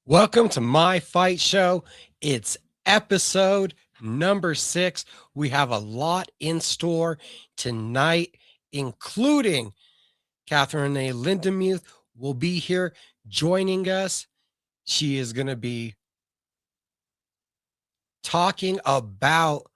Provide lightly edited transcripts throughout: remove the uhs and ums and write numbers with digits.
Welcome to my fight show. It's episode number 6. We have a lot in store tonight, including Catherine A. Lindemuth will be here joining us. She is going to be talking about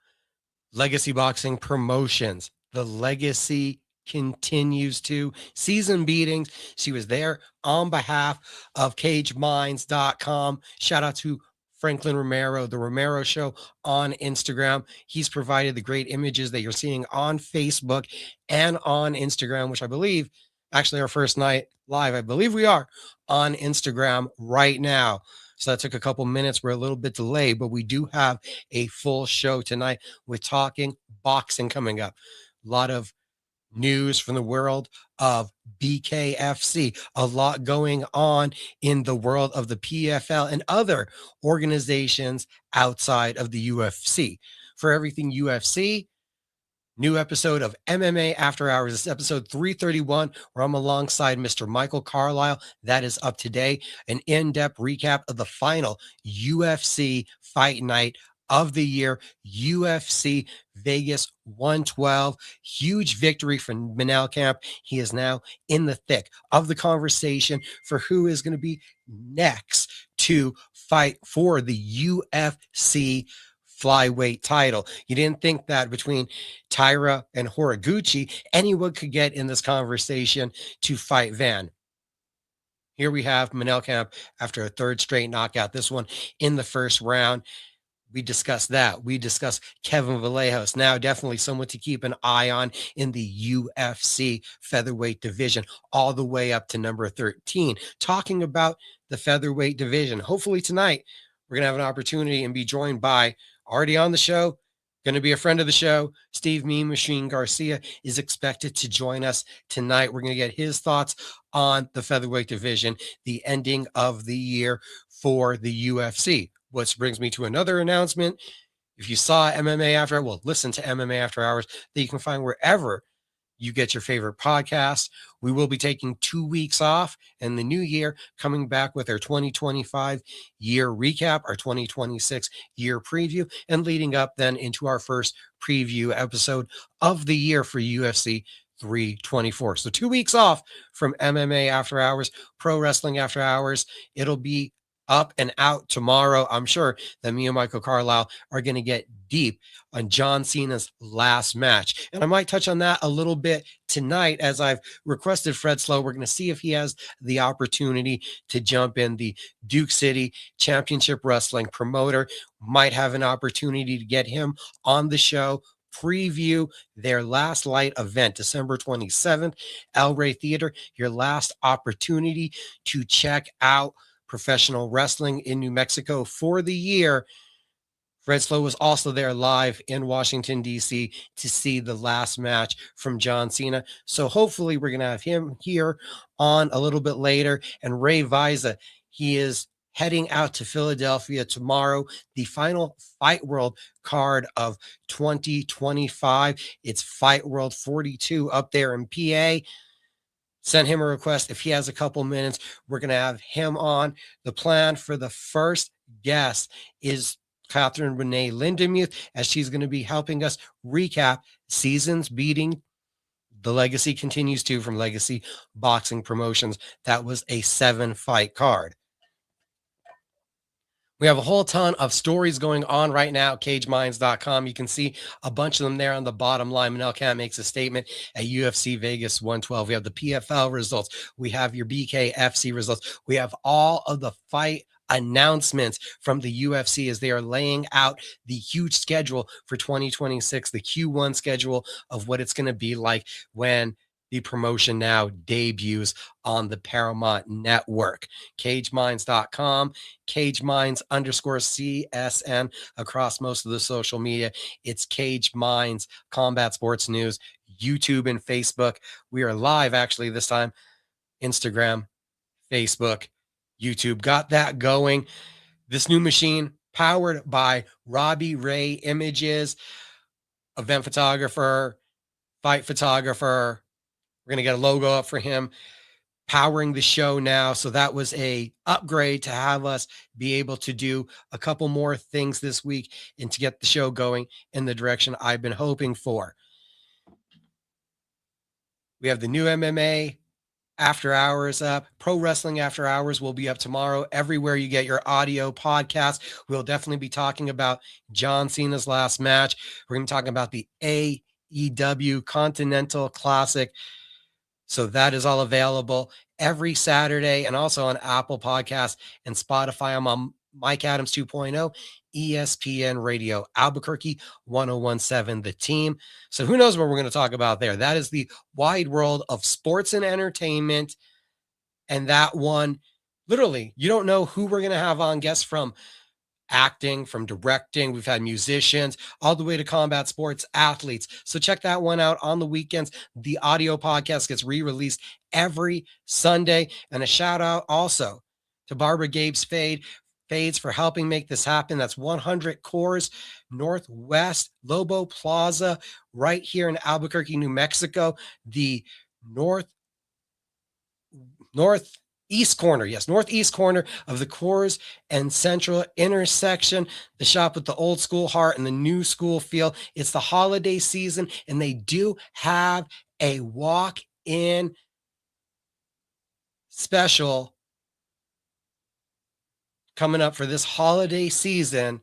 Legacy Boxing Promotions. The legacy continues to season beatings. She was there on behalf of cageminds.com. Shout out to Franklin Romero, the Romero Show on Instagram. He's provided the great images that you're seeing on Facebook and on Instagram, which I believe actually our first night live. I believe we are on Instagram right now. So that took a couple minutes. We're a little bit delayed, but we do have a full show tonight with talking boxing coming up. A lot of news from the world of BKFC, a lot going on in the world of the PFL and other organizations outside of the UFC. For everything UFC, new episode of MMA After Hours. This is episode 331, where I'm alongside Mr. Michael Carlisle. That is up today. An in-depth recap of the final UFC fight night of the year, UFC Vegas 112. Huge victory for Manel Camp. He is now in the thick of the conversation for who is going to be next to fight for the UFC flyweight title. You didn't think that between Taira and Horiguchi, anyone could get in this conversation to fight Van. Here we have Manel Camp after a third straight knockout, this one in the first round. We discussed that. We discussed Kevin Vallejos, now definitely someone to keep an eye on in the UFC featherweight division, all the way up to number 13. Talking about the featherweight division. Hopefully tonight, we're going to have an opportunity and be joined by, already on the show, going to be a friend of the show, Steve Mean Machine Garcia is expected to join us tonight. We're going to get his thoughts on the featherweight division, the ending of the year for the UFC. Which brings me to another announcement. If you saw MMA After Hours, well, listen to MMA After Hours that you can find wherever you get your favorite podcast. We will be taking 2 weeks off in the new year, coming back with our 2025 year recap, our 2026 year preview, and leading up then into our first preview episode of the year for UFC 324. So 2 weeks off from MMA After Hours, Pro Wrestling After Hours. It'll be up and out tomorrow. I'm sure that me and Michael Carlisle are going to get deep on John Cena's last match. And I might touch on that a little bit tonight as I've requested Fred Slow. We're going to see if he has the opportunity to jump in. The Duke City Championship Wrestling promoter might have an opportunity to get him on the show, preview their last light event, December 27th, El Rey Theater, your last opportunity to check out professional wrestling in New Mexico for the year. Fred Slow was also there live in Washington, D.C. to see the last match from John Cena. So hopefully we're going to have him here on a little bit later. And Ray Viza, he is heading out to Philadelphia tomorrow, the final Fight World card of 2025. It's Fight World 42 up there in PA. Send him a request if he has a couple minutes. We're going to have him on. The plan for the first guest is Catherine Renee Lindemuth, as she's going to be helping us recap seasons beating the Legacy continues to from Legacy Boxing Promotions. That was a 7-fight card. We have a whole ton of stories going on right now at cageminds.com. You can see a bunch of them there on the bottom line. Manel Camp makes a statement at UFC Vegas 112. We have the PFL results. We have your BKFC results. We have all of the fight announcements from the UFC as they are laying out the huge schedule for 2026, the Q1 schedule of what it's going to be like when the promotion now debuts on the Paramount Network. CageMinds.com, CageMinds_CSN across most of the social media. It's Cage Minds Combat Sports News, YouTube and Facebook. We are live actually this time, Instagram, Facebook, YouTube. Got that going. This new machine powered by Robbie Ray Images, event photographer, fight photographer. We're going to get a logo up for him. powering the show now. So that was a upgrade to have us be able to do a couple more things this week and to get the show going in the direction I've been hoping for. We have the new MMA After Hours up. Pro Wrestling After Hours will be up tomorrow everywhere you get your audio podcast. We'll definitely be talking about John Cena's last match. We're going to be talking about the AEW Continental Classic. So that is all available every Saturday and also on Apple Podcasts and Spotify. I'm on Mike Adams 2.0, ESPN Radio, Albuquerque 1017, The Team. So who knows what we're going to talk about there? That is the wide world of sports and entertainment. And that one, literally, you don't know who we're going to have on guests from acting, from directing. We've had musicians, all the way to combat sports athletes. So check that one out on the weekends. The audio podcast gets re-released every Sunday. And a shout out also to Barbara Gabe's Fades for helping make this happen. That's 100 Coors Northwest Lobo Plaza right here in Albuquerque, New Mexico. The northeast corner of the Coors and Central intersection, the shop with the old school heart and the new school feel. It's the holiday season, and they do have a walk-in special coming up for this holiday season.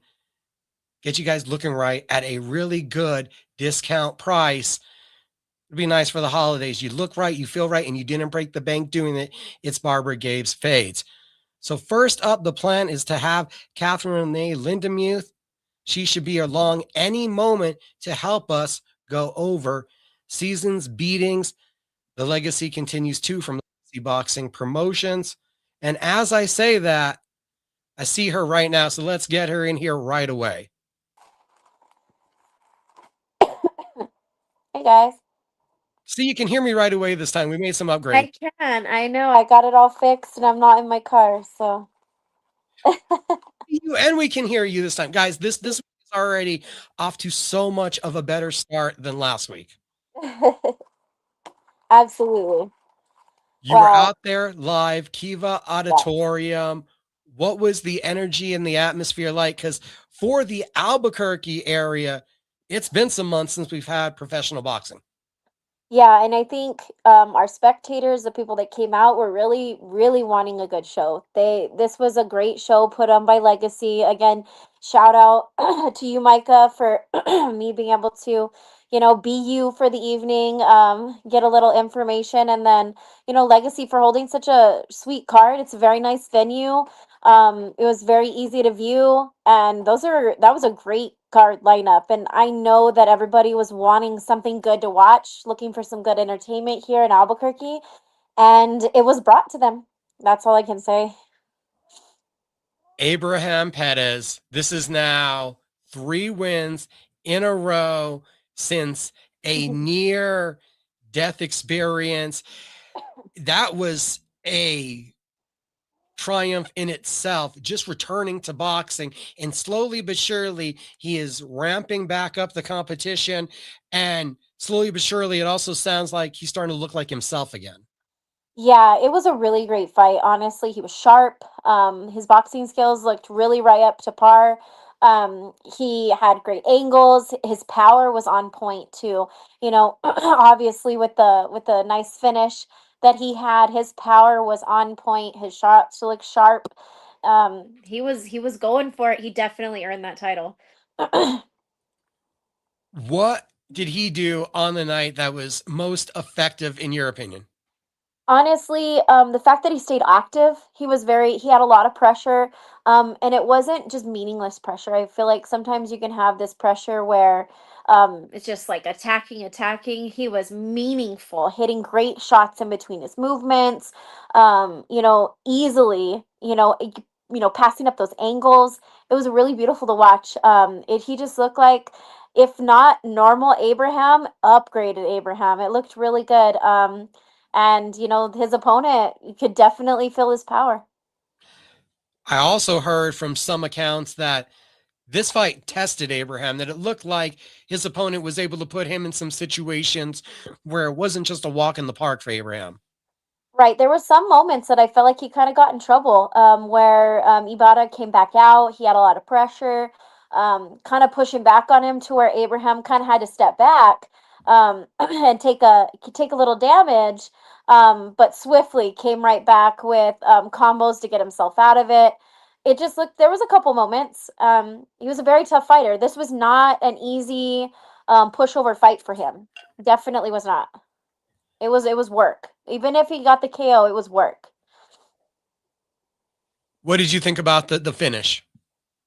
Get you guys looking right at a really good discount price. It'd be nice for the holidays. You look right, you feel right, and you didn't break the bank doing it. It's Barbara Gabe's Fades. So first up, the plan is to have Catherine Renee Lindemuth. She should be along any moment to help us go over season's beatings. The legacy continues too from Legacy Boxing Promotions. And as I say that, I see her right now. So let's get her in here right away. Hey guys. See, you can hear me right away this time. We made some upgrades. I can. I know. I got it all fixed and I'm not in my car, so. And we can hear you this time. Guys, this is already off to so much of a better start than last week. Absolutely. You were out there live, Kiva Auditorium. Yes. What was the energy and the atmosphere like? Because for the Albuquerque area, it's been some months since we've had professional boxing. Yeah, and I think our spectators, the people that came out, were really, really wanting a good show. This was a great show put on by Legacy. Again, shout out to you, Micah, for me being able to, be you for the evening, get a little information, and then, Legacy for holding such a sweet card. It's a very nice venue. It was very easy to view, and that was a great card lineup. And I know that everybody was wanting something good to watch, looking for some good entertainment here in Albuquerque, and it was brought to them. That's all I can say. Abraham Perez, this is now 3 wins in a row since a near death experience. That was a triumph in itself, just returning to boxing, and slowly but surely he is ramping back up the competition, and slowly but surely it also sounds like he's starting to look like himself again. Yeah, it was a really great fight. Honestly, he was sharp. His boxing skills looked really right up to par. He had great angles. His power was on point too. Obviously with the nice finish that he had, his power was on point. His shots looked sharp. He was going for it. He definitely earned that title. What did he do on the night that was most effective in your opinion? Honestly, the fact that he stayed active, he had a lot of pressure, and it wasn't just meaningless pressure. I feel like sometimes you can have this pressure where it's just like attacking. He was meaningful, hitting great shots in between his movements, easily, passing up those angles. It was really beautiful to watch. He just looked like, if not normal Abraham, upgraded Abraham. It looked really good. And, his opponent could definitely feel his power. I also heard from some accounts that this fight tested Abraham, that it looked like his opponent was able to put him in some situations where it wasn't just a walk in the park for Abraham. Right. There were some moments that I felt like he kind of got in trouble, where Ibata came back out. He had a lot of pressure, kind of pushing back on him to where Abraham kind of had to step back, and take a little damage, but swiftly came right back with combos to get himself out of it. It just looked. There was a couple moments. He was a very tough fighter. This was not an easy pushover fight for him. Definitely was not. It was work. Even if he got the KO, it was work. What did you think about the finish?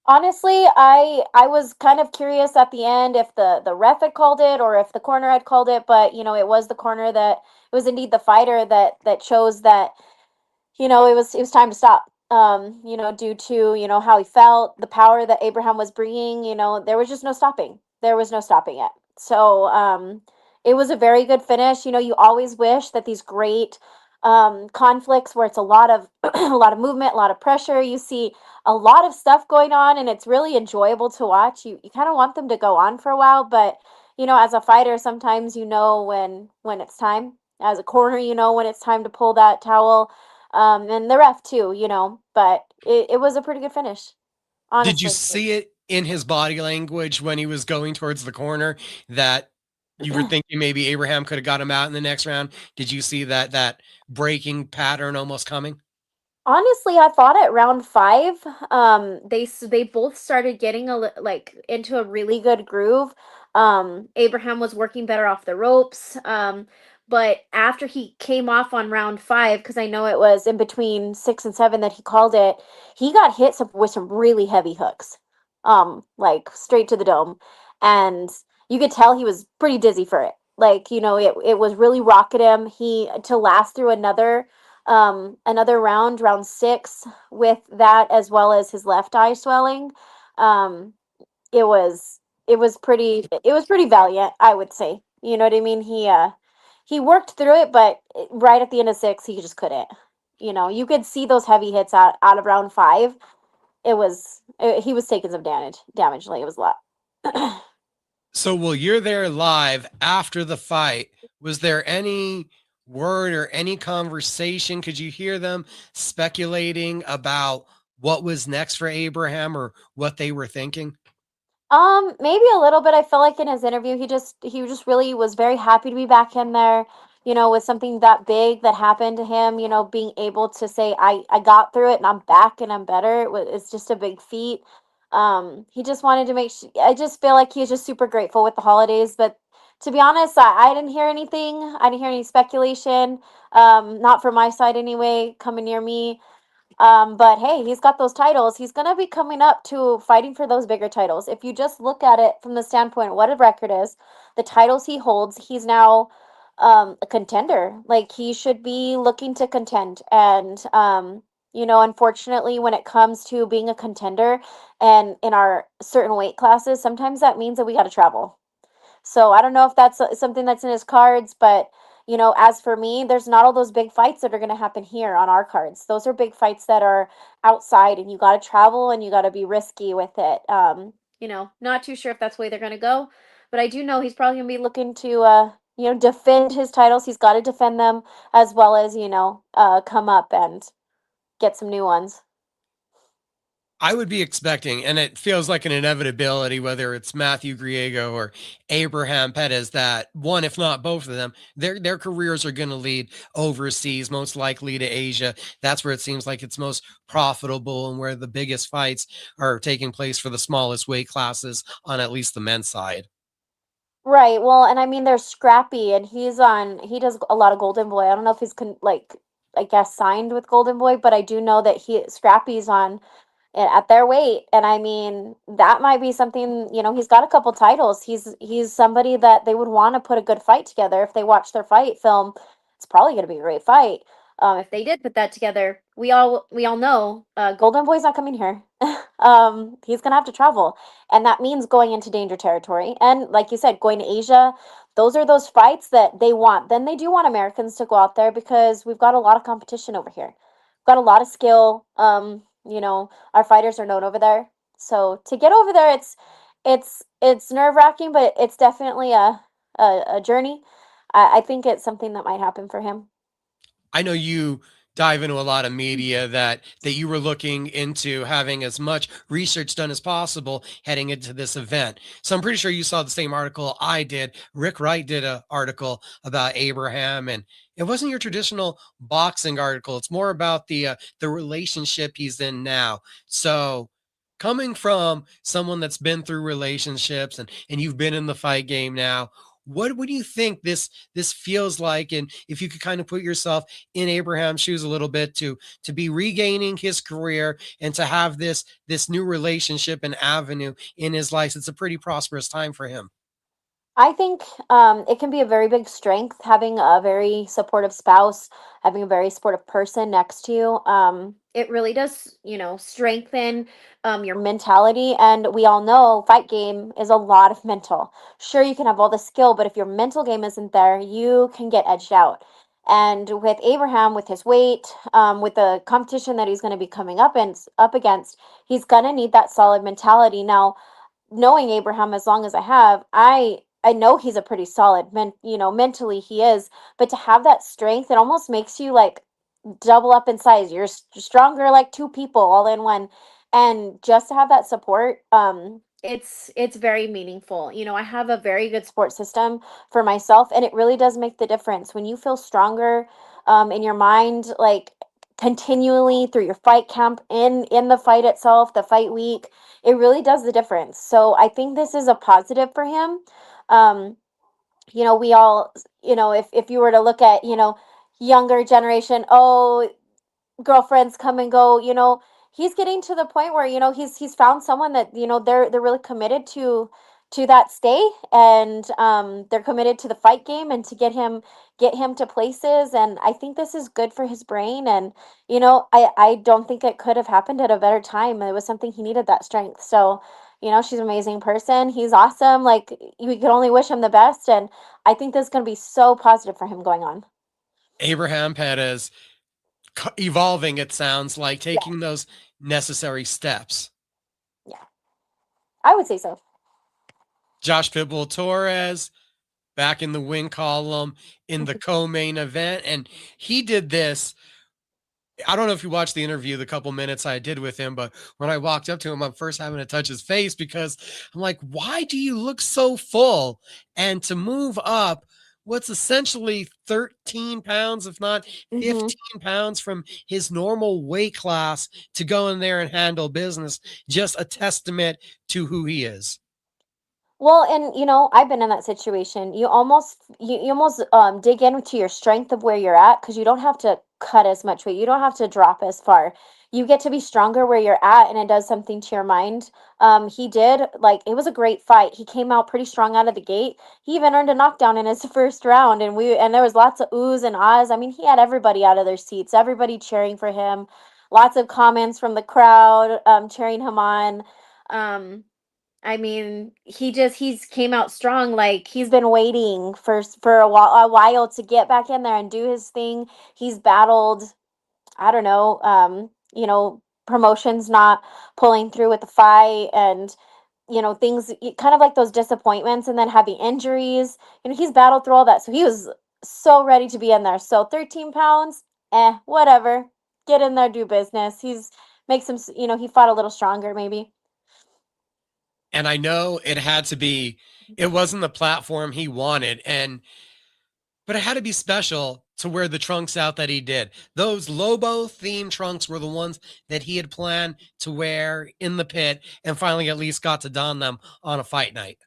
Honestly, I was kind of curious at the end if the ref had called it or if the corner had called it, but it was the corner that it was indeed the fighter that chose that it was time to stop. Due to how he felt, the power that Abraham was bringing. There was just no stopping. There was no stopping it. So it was a very good finish. You always wish that these great conflicts where it's a lot of a lot of movement, a lot of pressure. You see a lot of stuff going on, and it's really enjoyable to watch. You kind of want them to go on for a while, but as a fighter, sometimes when it's time. As a corner, when it's time to pull that towel, and the ref too, but it was a pretty good finish, Did you honestly. see it in his body language when he was going towards the corner that you were thinking maybe Abraham could have got him out in the next round? Did you see that breaking pattern almost coming? Honestly, I thought at round five, they both started getting like into a really good groove. Abraham was working better off the ropes. But after he came off on round five, because I know it was in between 6 and 7 that he called it, he got hit with some really heavy hooks, like straight to the dome, and you could tell he was pretty dizzy for it. Like it was really rocking him. He to last through another round 6, with that as well as his left eye swelling. um it was pretty valiant, I would say. You know what I mean? He worked through it, but right at the end of 6 he just couldn't. You could see those heavy hits out of round 5. He was taking some damage, like it was a lot. So while you're there live after the fight, was there any word or any conversation? Could you hear them speculating about what was next for Abraham or what they were thinking? Maybe a little bit. I feel like in his interview, he just really was very happy to be back in there, with something that big that happened to him, being able to say, I got through it and I'm back and I'm better. It's just a big feat. He just wanted to make I just feel like he's just super grateful with the holidays, but to be honest, I didn't hear anything. I didn't hear any speculation. Not from my side anyway, coming near me. But hey, he's got those titles. He's gonna be coming up to fighting for those bigger titles. If you just look at it from the standpoint of what a record is, the titles he holds, he's now a contender. Like he should be looking to contend. And unfortunately, when it comes to being a contender and in our certain weight classes, sometimes that means that we got to travel. So I don't know if that's something that's in his cards, but as for me, there's not all those big fights that are going to happen here on our cards. Those are big fights that are outside, and you got to travel and you got to be risky with it. Not too sure if that's the way they're going to go, but I do know he's probably going to be looking to defend his titles. He's got to defend them as well as come up and get some new ones. I would be expecting, and it feels like an inevitability, whether it's Matthew Griego or Abraham Pettis, that one, if not both of them, their careers are going to lead overseas, most likely to Asia. That's where it seems like it's most profitable and where the biggest fights are taking place for the smallest weight classes on at least the men's side. Right. Well, and I mean, there's Scrappy, and he does a lot of Golden Boy. I don't know if he's like, I guess, signed with Golden Boy, but I do know that Scrappy's on at their weight. And I mean, that might be something. He's got a couple titles. He's somebody that they would want to put a good fight together. If they watch their fight film, it's probably going to be a great fight. If they did put that together, we all know Golden Boy's not coming here. He's gonna have to travel, and that means going into danger territory. And like you said, going to Asia. Those are those fights that they want. Then they do want Americans to go out there because we've got a lot of competition over here. We've got a lot of skill. Our fighters are known over there. So to get over there, it's nerve-wracking, but it's definitely a journey. I think it's something that might happen for him. I know you dive into a lot of media that you were looking into having as much research done as possible heading into this event. So I'm pretty sure you saw the same article I did. Rick Wright did an article about Abraham, and it wasn't your traditional boxing article. It's more about the relationship he's in now. So coming from someone that's been through relationships and you've been in the fight game now, what do you think this feels like? And if you could kind of put yourself in Abraham's shoes a little bit to be regaining his career and to have this new relationship and avenue in his life. It's a pretty prosperous time for him. I think it can be a very big strength having a very supportive spouse, having a very supportive person next to you. It really does, strengthen your mentality. And we all know fight game is a lot of mental. Sure, you can have all the skill, but if your mental game isn't there, you can get edged out. And with Abraham, with his weight, with the competition that he's going to be coming up against, he's going to need that solid mentality. Now, knowing Abraham as long as I have, I know he's a pretty solid mentally he is, but to have that strength, it almost makes you like double up in size. You're stronger like two people all in one. And just to have that support, it's very meaningful. I have a very good support system for myself, and it really does make the difference when you feel stronger in your mind, like continually through your fight camp, in the fight itself, the fight week. It really does the difference. So I think this is a positive for him. um we all, if you were to look at, younger generation, oh, girlfriends come and go, he's getting to the point where, he's found someone that, they're really committed to that stay, and they're committed to the fight game and to get him to places. And I think this is good for his brain. And I don't think it could have happened at a better time. It was something he needed, that strength. So she's an amazing person, he's awesome, like we could only wish him the best. And I think this is going to be so positive for him going on. Abraham Perez evolving, it sounds like, Yeah, taking those necessary steps. yeah, I would say so. Josh Pitbull Torres back in the win column in the co-main event, and he did this. I don't know if you watched the interview, the couple minutes I did with him, but when I walked up to him, I'm first having to touch his face because I'm like, why do you look so full? And to move up what's essentially 13 pounds, if not Hmm. 15 pounds from his normal weight class to go in there and handle business, just a testament to who he is. Well, and I've been in that situation. You almost dig into your strength of where you're at, because you don't have to cut as much weight. You don't have to drop as far. You get to be stronger where you're at, and it does something to your mind. He did, like, it was a great fight. He came out pretty strong out of the gate. He even earned a knockdown in his first round, and there was lots of oohs and ahs. I mean, he had everybody out of their seats, everybody cheering for him. Lots of comments from the crowd cheering him on. Um, I mean, he's came out strong. Like, he's been waiting for a while to get back in there and do his thing. He's battled, I don't know, promotions not pulling through with the fight, and things kind of like those disappointments, and then having injuries. He's battled through all that, so he was so ready to be in there. So 13 pounds, whatever. Get in there, do business. He's makes him, he fought a little stronger, maybe. And I know it had to be, it wasn't the platform he wanted. But it had to be special to wear the trunks out that he did. Those Lobo themed trunks were the ones that he had planned to wear in the pit and finally at least got to don them on a fight night.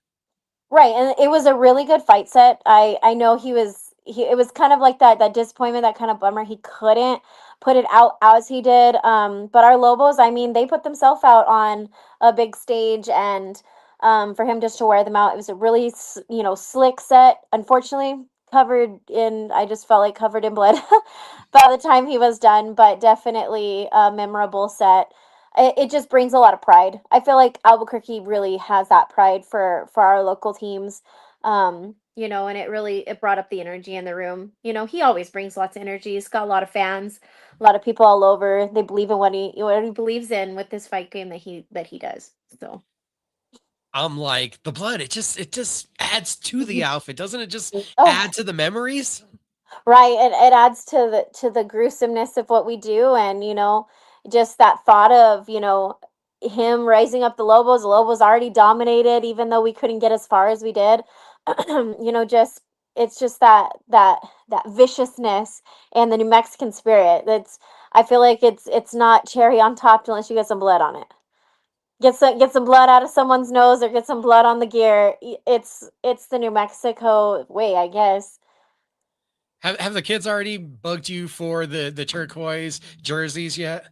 Right, and it was a really good fight set. I know it was kind of like that disappointment, that kind of bummer he couldn't put it out as he did. But our Lobos, I mean, they put themselves out on a big stage, and for him just to wear them out, it was a really slick set. Unfortunately, I just felt like covered in blood by the time he was done, but definitely a memorable set. It just brings a lot of pride. I feel like Albuquerque really has that pride for our local teams. And it brought up the energy in the room. He always brings lots of energy. He's got a lot of fans, a lot of people all over. They believe in what he believes in with this fight game that he does. So I'm like, the blood, it just adds to the outfit, doesn't it? Just oh, add to the memories. Right, it adds to the gruesomeness of what we do, and just that thought of him raising up the Lobos. The Lobos already dominated, even though we couldn't get as far as we did. Just it's just that viciousness and the New Mexican spirit. That's I feel like it's not cherry on top unless you get some blood on it. Get some blood out of someone's nose or get some blood on the gear. It's the New Mexico way, I guess. Have the kids already bugged you for the turquoise jerseys yet?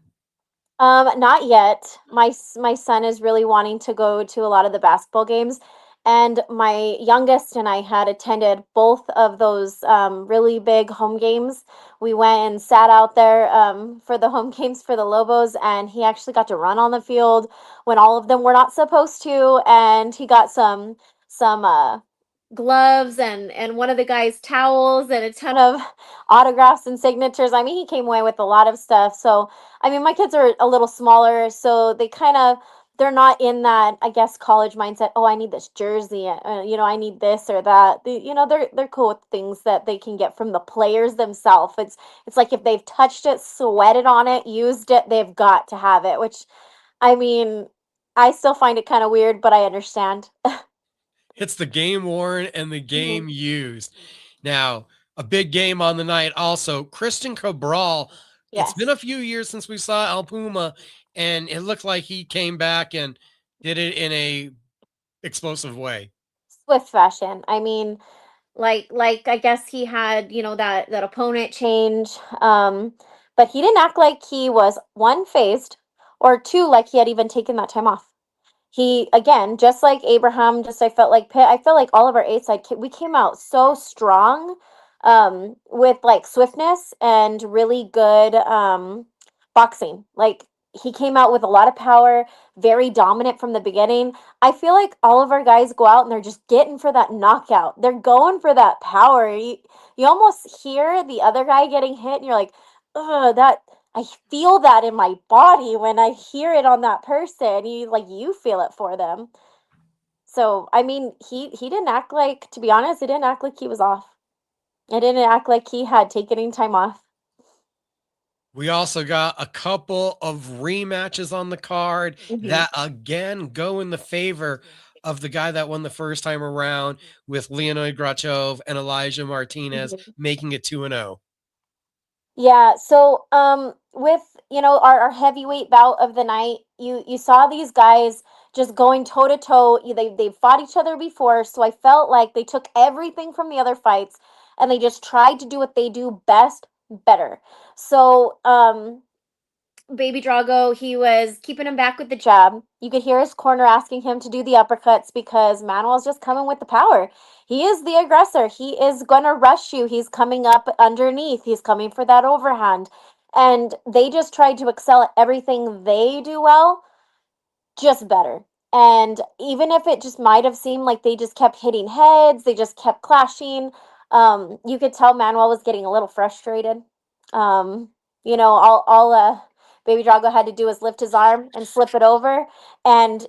Not yet. My son is really wanting to go to a lot of the basketball games, and my youngest and I had attended both of those really big home games. We went and sat out there for the home games for the Lobos, and he actually got to run on the field when all of them were not supposed to, and he got some gloves and one of the guys towels and a ton of autographs and signatures. I mean, he came away with a lot of stuff. So I mean, my kids are a little smaller, so they're not in that, I guess, college mindset. Oh, I need this jersey. I need this or that. They're cool with things that they can get from the players themselves. It's like if they've touched it, sweated on it, used it, they've got to have it. Which, I mean, I still find it kind of weird, but I understand. It's the game worn and the Mhm. game used. Now, a big game on the night also, Christian Cabral. It's been Yes. a few years since we saw El Puma, and it looked like he came back and did it in a explosive way. Swift fashion. I mean, like I guess he had, that opponent change. But he didn't act like he was one phased or two like he had even taken that time off. He again, just like Abraham, just I felt like Pitt, I felt like all of our eight side we came out so strong with like swiftness and really good boxing. Like he came out with a lot of power, very dominant from the beginning. I feel like all of our guys go out and they're just getting for that knockout. They're going for that power. You almost hear the other guy getting hit and you're like, "Ugh, that I feel that in my body when I hear it on that person." You feel it for them. So, I mean, he didn't act like, to be honest, he didn't act like he was off. It didn't act like he had taken any time off. We also got a couple of rematches on the card Mhm. that again go in the favor of the guy that won the first time around with Leonid Grachov and Elijah Martinez Mhm. making it 2-0. Yeah, so with our heavyweight bout of the night, you saw these guys just going toe to toe. They fought each other before, so I felt like they took everything from the other fights and they just tried to do what they do best better. So Baby Drago, he was keeping him back with the jab. You could hear his corner asking him to do the uppercuts because Manuel's just coming with the power. He is the aggressor. He is going to rush you. He's coming up underneath. He's coming for that overhand. And they just tried to excel at everything they do well, just better. And even if it just might have seemed like they just kept hitting heads, they just kept clashing, you could tell Manuel was getting a little frustrated. Um, all Baby Drago had to do was lift his arm and flip it over. And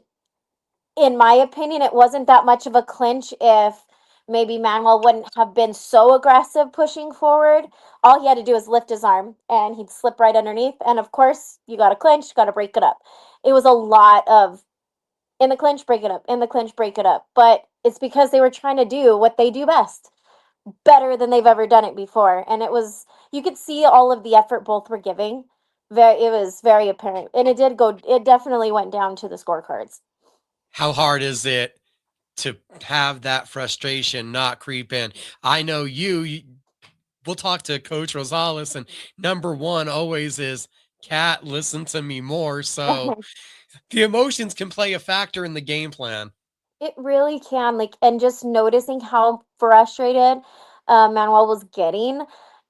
in my opinion, it wasn't that much of a clinch if maybe Manuel wouldn't have been so aggressive pushing forward. All he had to do was lift his arm and he'd slip right underneath. And of course, you got to clinch, you got to break it up. It was a lot of in the clinch, break it up, in the clinch, break it up. But it's because they were trying to do what they do best, better than they've ever done it before. And you could see all of the effort both were giving. It was very apparent. And it definitely went down to the scorecards. How hard is it to have that frustration not creep in? I know we'll talk to Coach Rosales, and number one always is, Cat, listen to me more. So the emotions can play a factor in the game plan. It really can, like, and just noticing how frustrated Manuel was getting,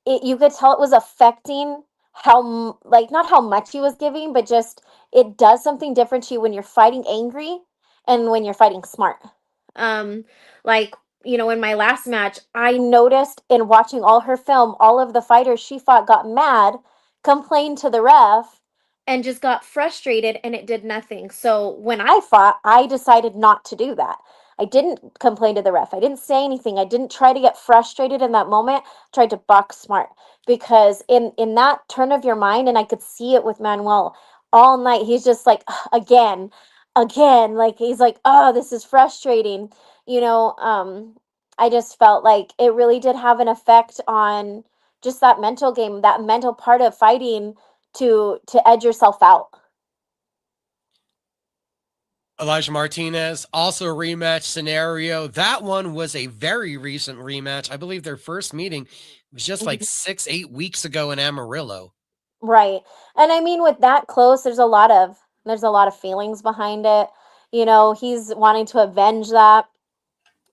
you could tell it was affecting like not how much he was giving, but just it does something different to you when you're fighting angry and when you're fighting smart. Um, like in my last match, I noticed in watching all her film, all of the fighters she fought got mad, complained to the ref, and just got frustrated and it did nothing. So when I fought, I decided not to do that. I didn't complain to the ref. I didn't say anything. I didn't try to get frustrated in that moment. I tried to box smart because in that turn of your mind, and I could see it with Manuel all night. He's just like, again, again, like he's like, oh, this is frustrating. You know, I just felt like it really did have an effect on just that mental game, that mental part of fighting to edge yourself out. Elijah Martinez, also a rematch scenario. That one was a very recent rematch. I believe their first meeting was just like 6, 8 weeks ago in Amarillo. Right. And I mean with that close, there's a lot of feelings behind it. You know, he's wanting to avenge that.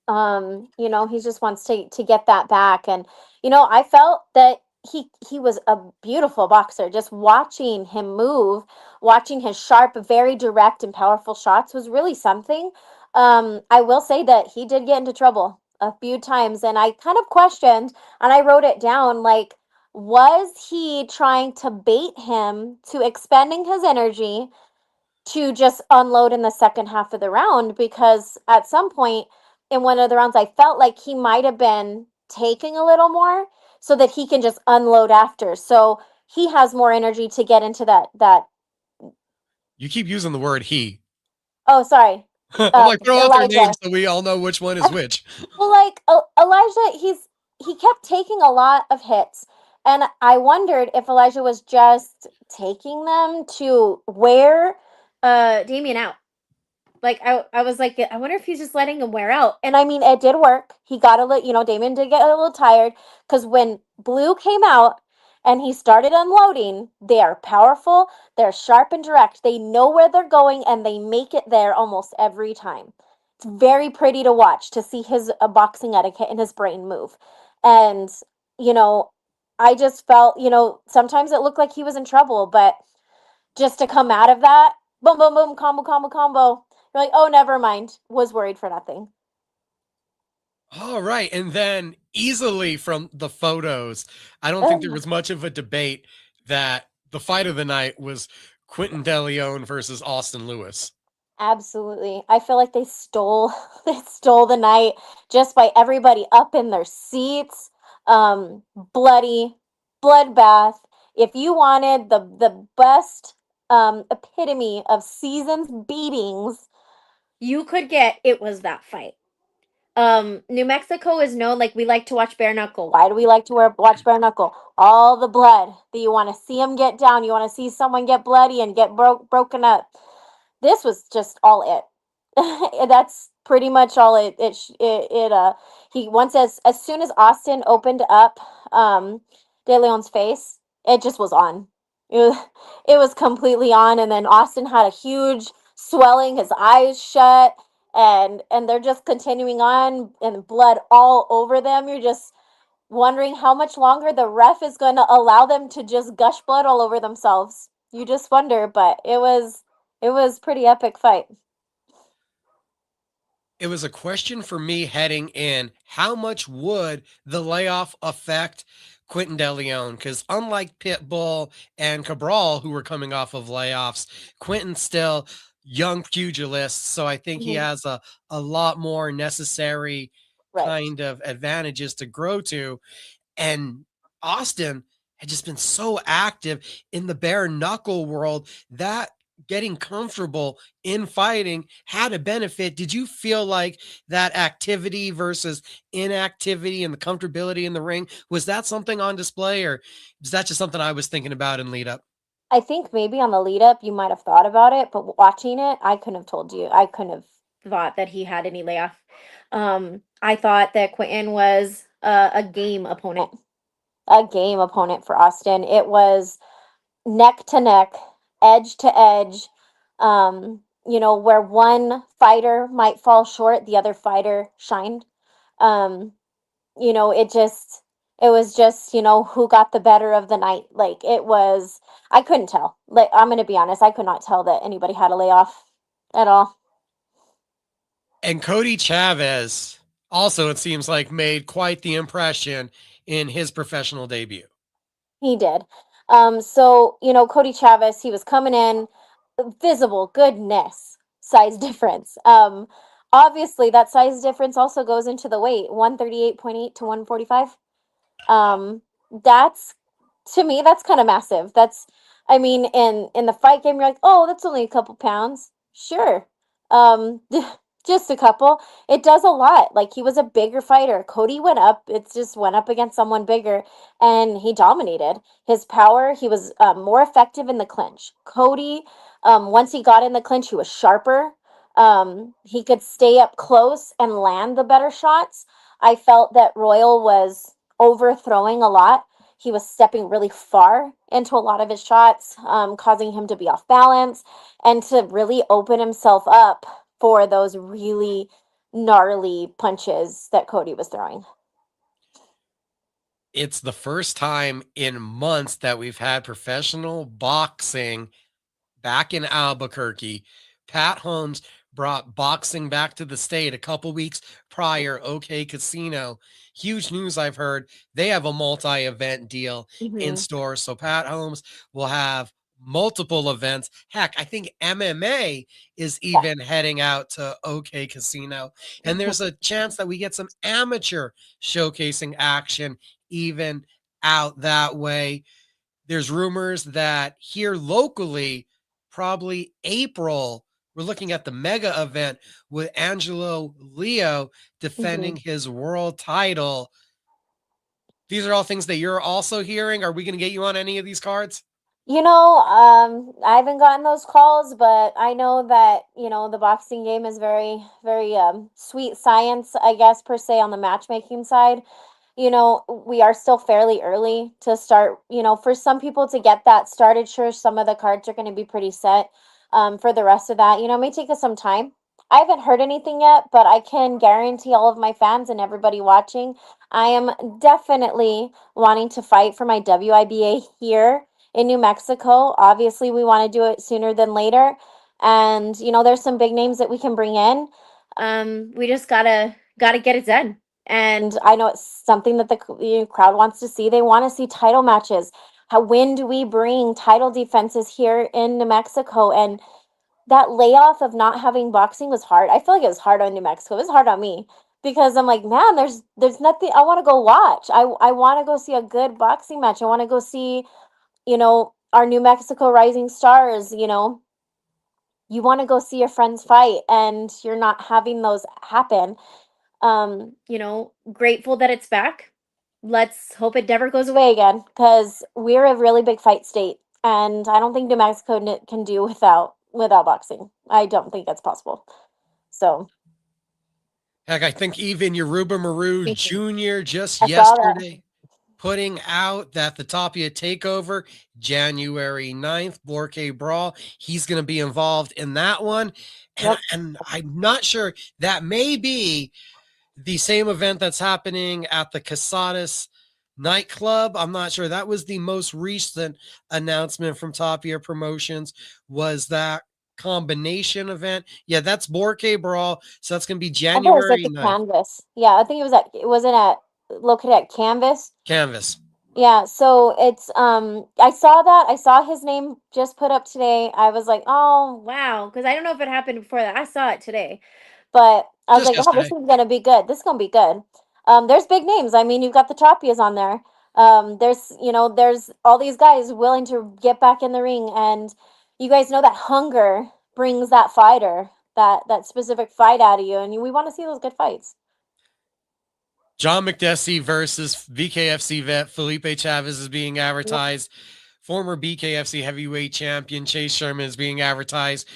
You know, he just wants to get that back. And you know, I felt that he was a beautiful boxer. Just watching him move, watching his sharp, very direct and powerful shots was really something. I will say that he did get into trouble a few times, and I kind of questioned, and I wrote it down, like, was he trying to bait him to expending his energy to just unload in the second half of the round? Because at some point in one of the rounds, I felt like he might have been taking a little more so that he can just unload after. So he has more energy to get into that. You keep using the word he. Oh, sorry. I'm like, throw out their Elijah. names so we all know which one is which. Well, like Elijah, he kept taking a lot of hits, and I wondered if Elijah was just taking them to wear Damien out. Like I was like, I wonder if he's just letting him wear out. And I mean, it did work. He got a little, you know, Damon did get a little tired because when Blue came out and he started unloading, they are powerful, they're sharp and direct. They know where they're going and they make it there almost every time. It's very pretty to watch to see his boxing etiquette and his brain move. And you know, I just felt, you know, sometimes it looked like he was in trouble, but just to come out of that, boom, boom, boom, combo, combo, combo. You're like, oh, never mind. Was worried for nothing. All right. And then easily from the photos, I don't think there was much of a debate that the fight of the night was Quentin DeLeon versus Austin Lewis. Absolutely. I feel like they stole they stole the night just by everybody up in their seats. Bloody bloodbath. If you wanted the best epitome of seasons beatings you could get, it was that fight. New Mexico is known, like, we like to watch bare knuckle. Why do we like to watch bare knuckle? All the blood that you want to see them get down. You want to see someone get bloody and get broken up. This was just all it. That's pretty much all it. He once, as soon as Austin opened up De Leon's face, it just was on. It was completely on, and then Austin had a huge swelling, his eyes shut, and they're just continuing on and blood all over them. You're just wondering how much longer the ref is going to allow them to just gush blood all over themselves. You just wonder, but it was pretty epic fight. It was a question for me heading in. How much would the layoff affect Quentin DeLeon? Because unlike Pitbull and Cabral, who were coming off of layoffs, Quentin's still young pugilist. So I think he Mhm. has a lot more necessary Right. kind of advantages to grow to. And Austin had just been so active in the bare knuckle world that getting comfortable in fighting had a benefit. Did you feel like that activity versus inactivity and the comfortability in the ring, was that something on display, or is that just something I was thinking about in lead up? I think maybe on the lead up you might have thought about it, but watching it, I couldn't have told you. I couldn't have thought that he had any layoff. I thought that Quentin was a game opponent, a game opponent for Austin. It was neck to neck, edge to edge. You know, where one fighter might fall short, the other fighter shined. Um, you know, it was just, you know, who got the better of the night. Like it was I couldn't tell. Like I'm gonna be honest, I could not tell that anybody had a layoff at all. And Cody Chavez also, it seems like, made quite the impression in his professional debut. He did. So, you know, Cody Chavez, he was coming in, visible, goodness, size difference. obviously that size difference also goes into the weight, 138.8 to 145. Um, that's, to me, that's kind of massive. That's, I mean, in the fight game, you're like, oh, that's only a couple pounds. Sure. Um, just a couple. It does a lot. Like, he was a bigger fighter. Cody went up. It just went up against someone bigger, and he dominated. His power, he was more effective in the clinch. Cody, once he got in the clinch, he was sharper. He could stay up close and land the better shots. I felt that Royal was overthrowing a lot. He was stepping really far into a lot of his shots, causing him to be off balance and to really open himself up for those really gnarly punches that Cody was throwing. It's the first time in months that we've had professional boxing back in Albuquerque. Pat Holmes brought boxing back to the state a couple weeks prior. OK Casino, huge news I've heard. They have a multi-event deal in Mm-hmm. store. So Pat Holmes will have multiple events. Heck, I think MMA is Yeah. even heading out to OK Casino. And there's a chance that we get some amateur showcasing action even out that way. There's rumors that here locally, probably April, we're looking at the mega event with Angelo Leo Mm-hmm. defending his world title. These are all things that you're also hearing. Are we going to get you on any of these cards? I haven't gotten those calls, but I know that, the boxing game is very, very sweet science, I guess, per se, on the matchmaking side. We are still fairly early to start, for some people to get that started. Sure, some of the cards are going to be pretty set. For the rest of that, it may take us some time. I haven't heard anything yet, but I can guarantee all of my fans and everybody watching, I am definitely wanting to fight for my WIBA here in New Mexico. Obviously, we want to do it sooner than later. And, there's some big names that we can bring in. We just gotta get it done. And I know it's something that the crowd wants to see. They want to see title matches. When do we bring title defenses here in New Mexico? And that layoff of not having boxing was hard. I feel like it was hard on New Mexico. It was hard on me because I'm like, man, there's nothing. I want to go watch. I want to go see a good boxing match. I want to go see, our New Mexico Rising Stars. You want to go see your friends fight, and you're not having those happen. Grateful that it's back. Let's hope it never goes away again because we're a really big fight state, and I don't think New Mexico can do without boxing. I don't think that's possible. So Heck, I think even Yoruba Maru Jr. just I saw that. yesterday putting out that the Tapia takeover January 9th, Borke Brawl, he's going to be involved in that one. And, Yep. and I'm not sure, that may be the same event that's happening at the Casadas nightclub. I'm not sure. That was the most recent announcement from Tapia Promotions, was that combination event. Yeah, that's Borke Brawl. So that's going to be I thought it was at January the 9th. Canvas. Yeah, I think it wasn't located at Canvas. Canvas. Yeah, so it's I saw that. I saw his name just put up today. I was like, "Oh, wow," because I don't know if it happened before that. I saw it today. But I was Just like, "Oh, this yesterday. is gonna be good. This is gonna be good." There's big names. I mean, you've got the Tapias on there. There's all these guys willing to get back in the ring, and you guys know that hunger brings that fighter, that specific fight out of you, and we want to see those good fights. John McDessie versus BKFC vet Felipe Chavez is being Yep. advertised. Former BKFC heavyweight champion Chase Sherman is being advertised.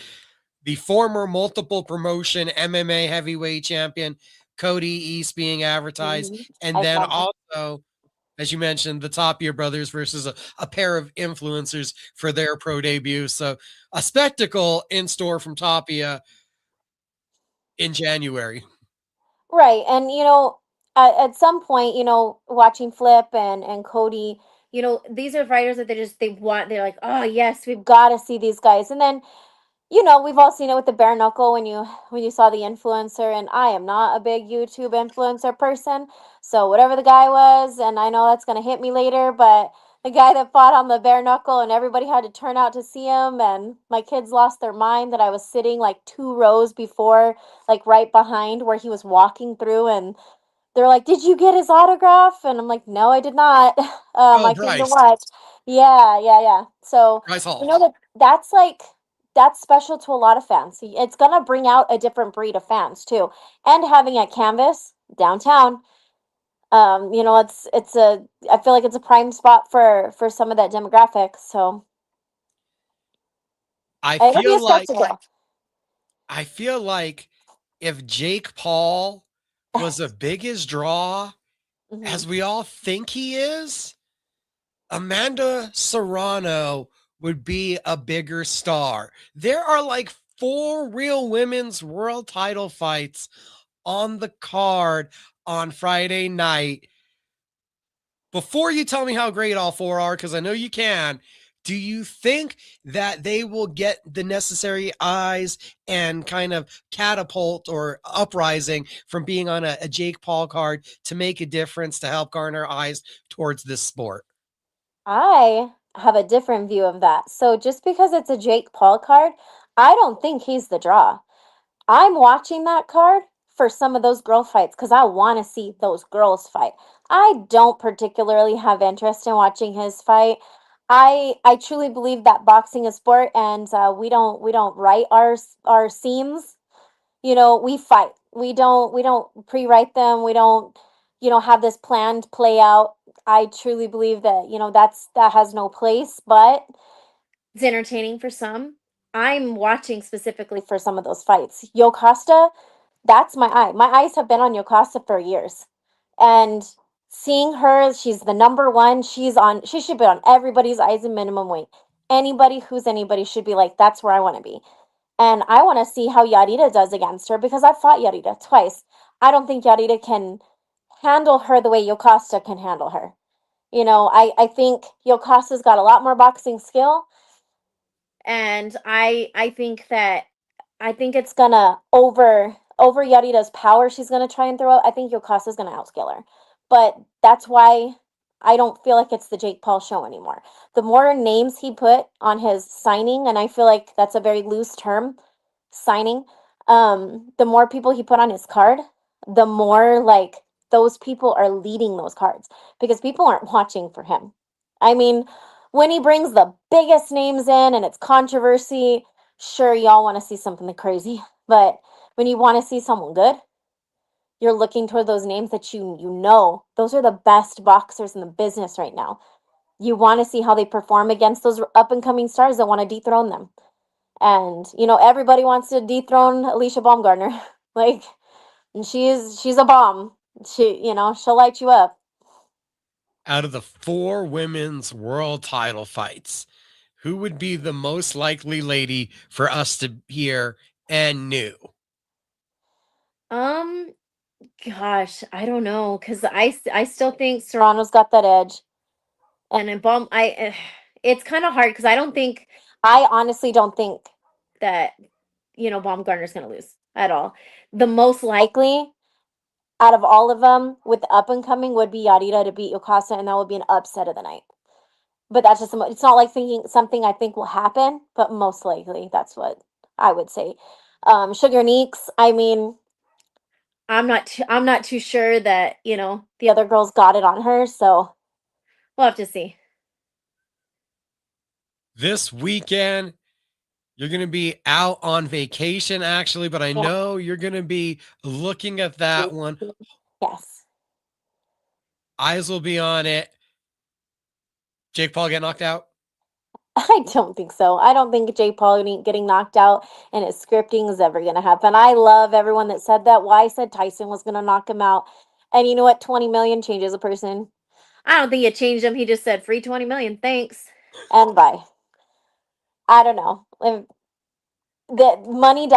The former multiple promotion MMA heavyweight champion Cody East being advertised. Mhm. And I then saw that. also, as you mentioned, the Tapia brothers versus a pair of influencers for their pro debut. So a spectacle in store from Tapia in January. Right. And at some point, watching Flip and Cody, these are fighters that they're like, "Oh, yes, we've got to see these guys." And then, we've all seen it with the bare knuckle when you saw the influencer, and I am not a big YouTube influencer person. So whatever the guy was, and I know that's going to hit me later, but the guy that fought on the bare knuckle and everybody had to turn out to see him, and my kids lost their mind that I was sitting like 2 rows before, like right behind where he was walking through, and they're like, "Did you get his autograph?" And I'm like, "No, I did not." Oh, I came to Bryce. watch. Yeah, yeah, yeah. So Bryce you Hall. know that that's like that's special to a lot of fans. It's gonna bring out a different breed of fans too. And having at Canvas downtown, it's a I feel like it's a prime spot for some of that demographic. So I it'll be a feel like spectacle. I feel like if Jake Paul was a biggest draw Hmm. as we all think he is, Amanda Serrano would be a bigger star. There are like 4 real women's world title fights on the card on Friday night. Before you tell me how great all 4 are, because I know you can, do you think that they will get the necessary eyes and kind of catapult or uprising from being on a Jake Paul card to make a difference to help garner eyes towards this sport? I have a different view of that. So just because it's a Jake Paul card, I don't think he's the draw. I'm watching that card for some of those girl fights because I want to see those girls fight. I don't particularly have interest in watching his fight. I truly believe that boxing is sport, and we don't write our seams. We fight. We don't pre-write them. We don't have this planned play out. I truly believe that that has no place, but it's entertaining for some. I'm watching specifically for some of those fights. Yokasta, that's my eye. My eyes have been on Yokasta for years. And seeing her, she's the number one. She should be on everybody's eyes in minimum weight. Anybody who's anybody should be like, that's where I want to be. And I want to see how Yarita does against her because I've fought Yarita twice. I don't think Yarita can handle her the way Yokasta can handle her. I think Yokasta's got a lot more boxing skill, and I think it's gonna over Yarita's power she's gonna try and throw out. I think Yokasa's gonna outscale her. But that's why I don't feel like it's the Jake Paul show anymore. The more names he put on his signing, and I feel like that's a very loose term, signing, the more people he put on his card, the more like those people are leading those cards because people aren't watching for him. I mean, when he brings the biggest names in and it's controversy, sure, y'all want to see something crazy. But when you want to see someone good, you're looking toward those names that you know those are the best boxers in the business right now. You want to see how they perform against those up and coming stars that want to dethrone them. And everybody wants to dethrone Alicia Baumgartner. Like, and she's a bomb. She'll light you up. Out of the 4 women's world title fights, who would be the most likely lady for us to hear and new? Um, Gosh, I don't know, cause I still think Serrano's got that edge, and in Baum, it's kind of hard because I honestly don't think that Baumgartner's gonna lose at all. The most likely out of all of them with the up and coming would be Yarita to beat Yokasta, and that would be an upset of the night. But that's just it's not like thinking something I think will happen, but most likely that's what I would say. Sugar Neeks, I mean, I'm not too sure that the other girls got it on her, so we'll have to see. This weekend, you're going to be out on vacation, actually, but I Yeah. know you're going to be looking at that one. Yes. Eyes will be on it. Jake Paul get knocked out? I don't think so. I don't think Jake Paul getting knocked out and his scripting is ever going to happen. I love everyone that said that. Why said Tyson was going to knock him out. And you know what? 20 million changes a person. I don't think it changed him. He just said free 20 million. Thanks. And bye. I don't know. If the money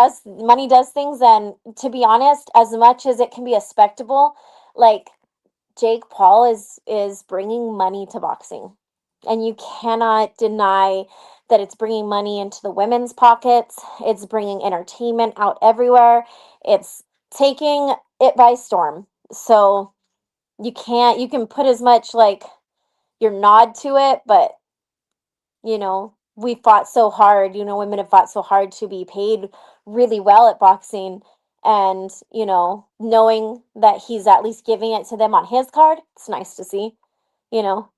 does things, and to be honest, as much as it can be a spectacle, like Jake Paul is bringing money to boxing. And you cannot deny that it's bringing money into the women's pockets. It's bringing entertainment out everywhere. It's taking it by storm. So you can put as much like your nod to it, but we fought so hard, women have fought so hard to be paid really well at boxing. And, knowing that he's at least giving it to them on his card, it's nice to see. You know,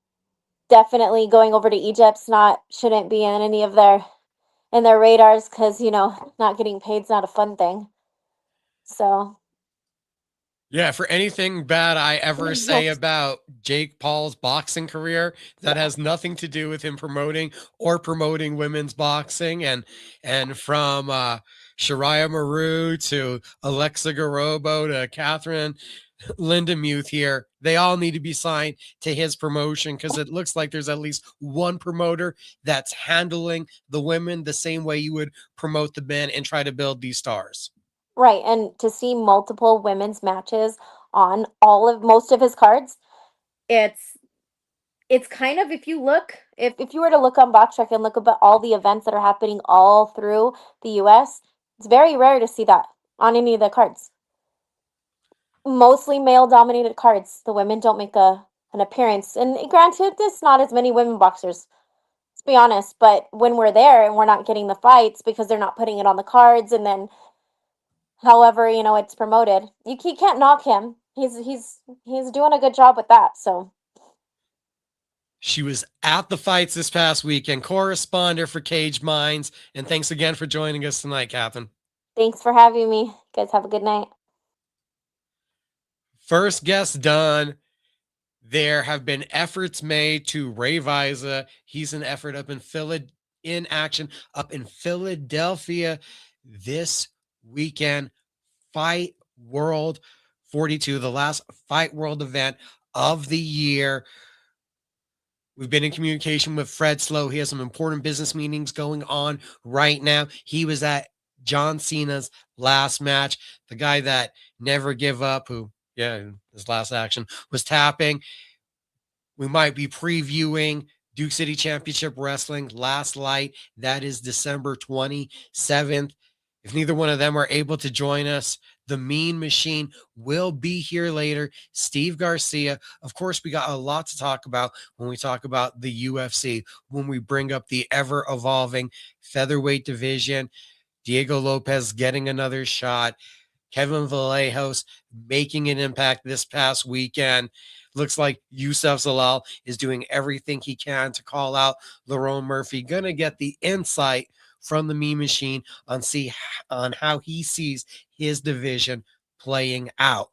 Definitely going over to Egypt's not shouldn't be in any of their radars because, not getting paid's not a fun thing. So Yeah, for anything bad I ever say about Jake Paul's boxing career, that has nothing to do with him promoting women's boxing. And from Shariah Maru to Alexa Garobo to Catherine Lindemuth here, they all need to be signed to his promotion because it looks like there's at least one promoter that's handling the women the same way you would promote the men and try to build these stars. Right, and to see multiple women's matches on most of his cards, it's it's kind of, if you were to look on BoxRec and look about all the events that are happening all through the US, it's very rare to see that on any of the cards. Mostly male dominated cards. The women don't make an appearance. And granted, there's not as many women boxers. Let's be honest, but when we're there and we're not getting the fights because they're not putting it on the cards, and then however, it's promoted. You can't knock him. He's doing a good job with that. So she was at the fights this past weekend, correspondent for Cage Minds. And thanks again for joining us tonight, Catherine. Thanks for having me. You guys have a good night. First guest done. There have been efforts made to Ray Viza. He's an effort in action up in Philadelphia this weekend. Fight World 42, the last Fight World event of the year. We've been in communication with Fred Slow. He has some important business meetings going on right now. He was at John Cena's last match. The guy that never give up, who, his last action was tapping. We might be previewing Duke City Championship Wrestling Last Light. That is December 27th. If neither one of them are able to join us, the Mean Machine will be here later. Steve Garcia. Of course, we got a lot to talk about when we talk about the UFC, when we bring up the ever-evolving featherweight division. Diego Lopez getting another shot. Kevin Vallejos making an impact this past weekend. Looks like Yusuf Zalal is doing everything he can to call out Lerone Murphy. Gonna get the insight from the Mean Machine on how he sees his division playing out.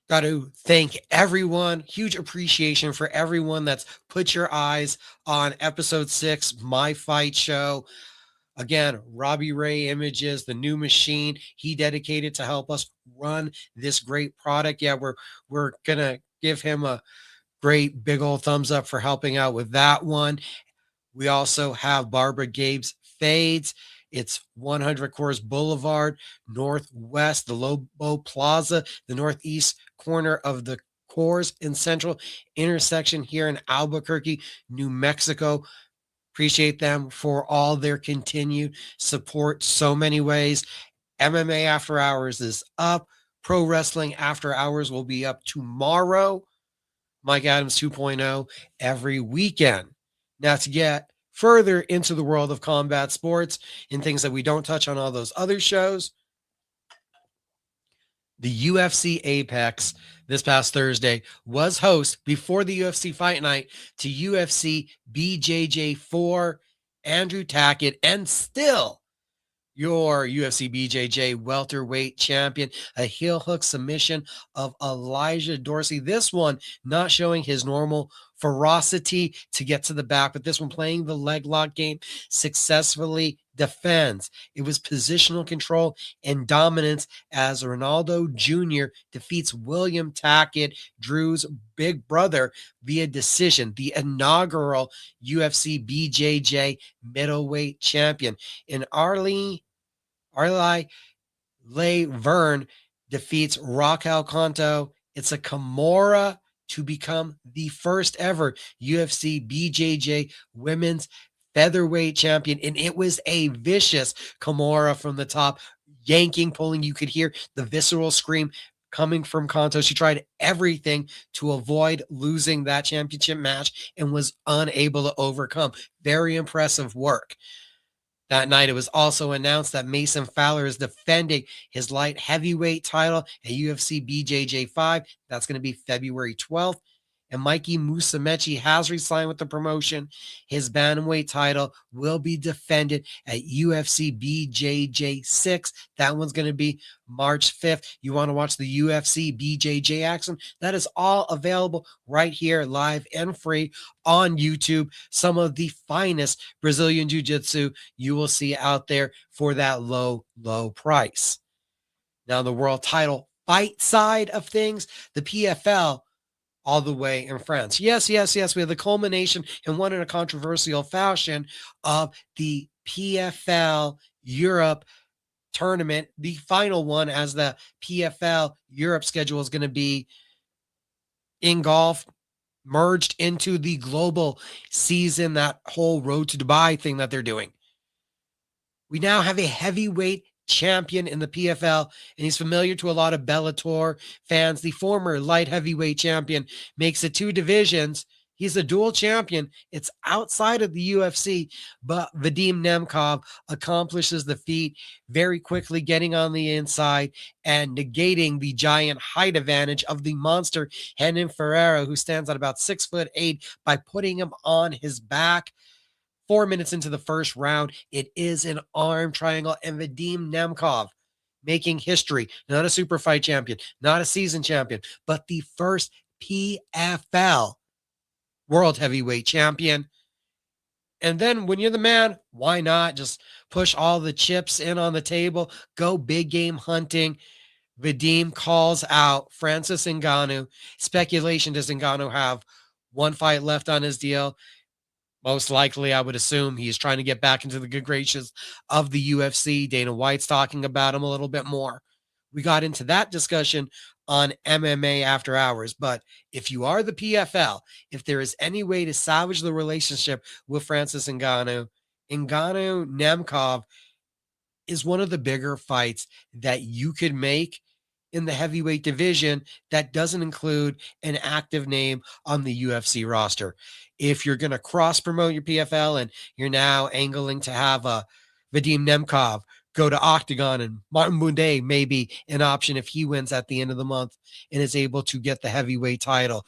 Got to thank everyone. Huge appreciation for everyone that's put your eyes on episode 6, My Fight Show. Again, Robbie Ray Images, the new machine he dedicated to help us run this great product. Yeah, we're gonna give him a great big old thumbs up for helping out with that one. We also have Barbara Gabe's Fades. It's 100 Coors Boulevard, Northwest, the Lobo Plaza, the northeast corner of the Coors and Central intersection here in Albuquerque, New Mexico. Appreciate them for all their continued support so many ways. MMA After Hours is up. Pro Wrestling After Hours will be up tomorrow. Mike Adams 2.0 every weekend. Now, to get further into the world of combat sports and things that we don't touch on all those other shows, the UFC Apex this past Thursday was host before the UFC Fight Night to UFC BJJ4, Andrew Tackett, and still your UFC BJJ welterweight champion, a heel hook submission of Elijah Dorsey. This one not showing his normal ferocity to get to the back, but this one playing the leg lock game, successfully defends. It was positional control and dominance as Ronaldo Jr. defeats William Tackett, Drew's big brother, via decision, the inaugural UFC BJJ middleweight champion. And Arlie Verne defeats Raquel Conto. It's a Kimura to become the first ever UFC BJJ women's featherweight champion. And it was a vicious Kimura from the top, yanking, pulling. You could hear the visceral scream coming from Kanto. She tried everything to avoid losing that championship match and was unable to overcome. Very impressive work. That night, it was also announced that Mason Fowler is defending his light heavyweight title at UFC BJJ5. That's going to be February 12th. And Mikey Musumeci has resigned with the promotion. His bantamweight title will be defended at UFC BJJ6. That one's going to be March 5th. You want to watch the UFC BJJ action? That is all available right here, live and free on YouTube. Some of the finest Brazilian Jiu-Jitsu you will see out there for that low, low price. Now, the world title fight side of things, the PFL, all the way in France. Yes. We have the culmination, and one in a controversial fashion, of the PFL Europe tournament, the final one, as the PFL Europe schedule is going to be engulfed, merged into the global season, that whole Road to Dubai thing that they're doing. We now have a heavyweight champion in the PFL, and he's familiar to a lot of Bellator fans. The former light heavyweight champion makes it 2 divisions. He's a dual champion. It's outside of the UFC, but Vadim Nemkov accomplishes the feat very quickly, getting on the inside and negating the giant height advantage of the monster Renan Ferreira, who stands at about 6'8", by putting him on his back. 4 minutes into the first round, it is an arm triangle, and Vadim Nemkov making history. Not a super fight champion, not a season champion, but the first PFL world heavyweight champion. And then when you're the man, why not just push all the chips in on the table, go big game hunting? Vadim calls out Francis Ngannou. Speculation, does Ngannou have one fight left on his deal? Most likely, I would assume he's trying to get back into the good graces of the UFC. Dana White's talking about him a little bit more. We got into that discussion on MMA After Hours. But if you are the PFL, if there is any way to salvage the relationship with Francis Ngannou, Nemkov is one of the bigger fights that you could make in the heavyweight division that doesn't include an active name on the UFC roster. If you're going to cross promote your PFL and you're now angling to have a Vadim Nemkov go to Octagon, and Martin Buday may be an option if he wins at the end of the month and is able to get the heavyweight title.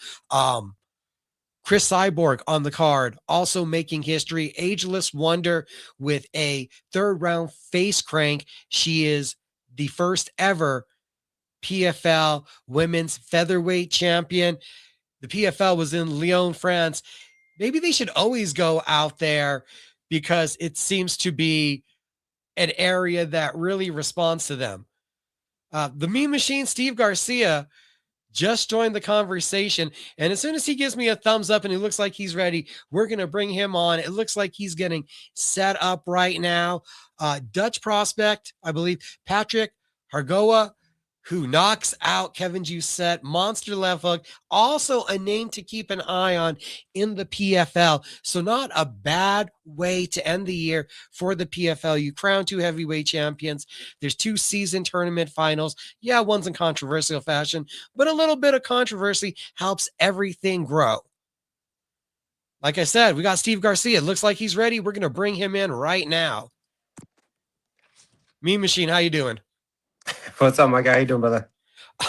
Chris Cyborg on the card, also making history. Ageless Wonder with a 3rd round face crank. She is the first ever PFL women's featherweight champion. The PFL was in Lyon, France. Maybe they should always go out there, because it seems to be an area that really responds to them. The Mean Machine, Steve Garcia, just joined the conversation. And as soon as he gives me a thumbs up and he looks like he's ready, we're going to bring him on. It looks like he's getting set up right now. Dutch prospect, I believe, Patrick Hargoa, who knocks out Kevin Jousset, monster left hook, also a name to keep an eye on in the PFL. So not a bad way to end the year for the PFL. You crown 2 heavyweight champions. There's 2 season tournament finals. Yeah, one's in controversial fashion, but a little bit of controversy helps everything grow. Like I said, we got Steve Garcia. It looks like he's ready. We're going to bring him in right now. Mean Machine, how you doing? What's up, my guy? How you doing, brother?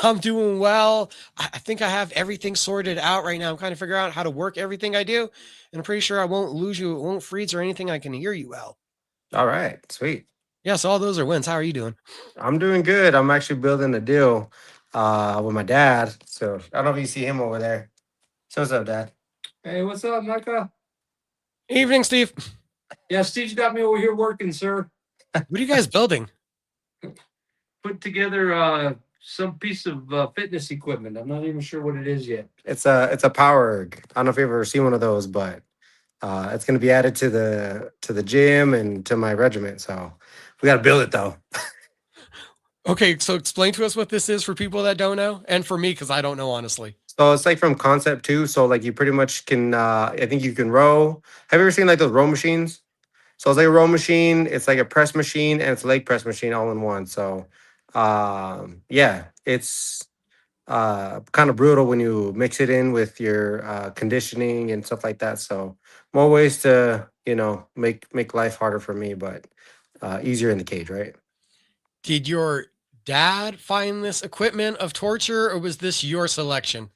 I'm doing well. I think I have everything sorted out right now. I'm kind of figuring out how to work everything I do. And I'm pretty sure I won't lose you. It won't freeze or anything. I can hear you well. All right, sweet. Yeah, so all those are wins. How are you doing? I'm doing good. I'm actually building a deal with my dad. So I don't know if you see him over there. So what's up, Dad? Hey, what's up, Micah? Evening, Steve. Yeah, Steve's got me over here working, sir. What are you guys building? Put together some piece of fitness equipment. I'm not even sure what it is yet. It's a power erg. I don't know if you've ever seen one of those, but it's gonna be added to the gym and to my regiment. So we gotta build it though. Okay, so explain to us what this is for people that don't know, and for me, because I don't know, honestly. So it's like from Concept 2. So like you pretty much can I think you can row. Have you ever seen like those row machines? So it's like a row machine, it's like a press machine, and it's a leg press machine all in one. So yeah, it's kind of brutal when you mix it in with your conditioning and stuff like that. So more ways to make life harder for me, but easier in the cage, right? Did your dad find this equipment of torture, or was this your selection?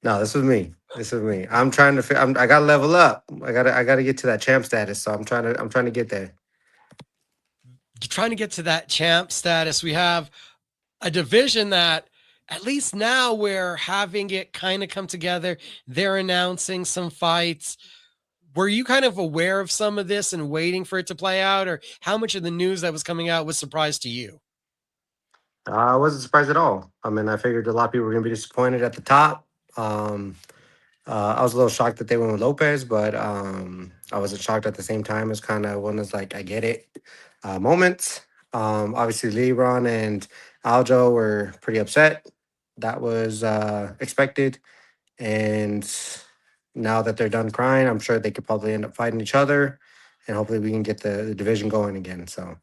No, this was me. This was me. I'm trying to. I gotta level up. I gotta get to that champ status. So I'm trying to get there. You're trying to get to that champ status. We have a division that, at least now, we're having it kind of come together. They're announcing some fights. Were you kind of aware of some of this and waiting for it to play out, or how much of the news that was coming out was surprise to you? I wasn't surprised at all. I mean, I figured a lot of people were gonna be disappointed at the top. Um, I was a little shocked that they went with Lopez, but I wasn't shocked at the same time. It's kind of one that's like, I get it moments. Obviously, Lebron and Aljo were pretty upset. That was expected. And now that they're done crying, I'm sure they could probably end up fighting each other. And hopefully, we can get the division going again. So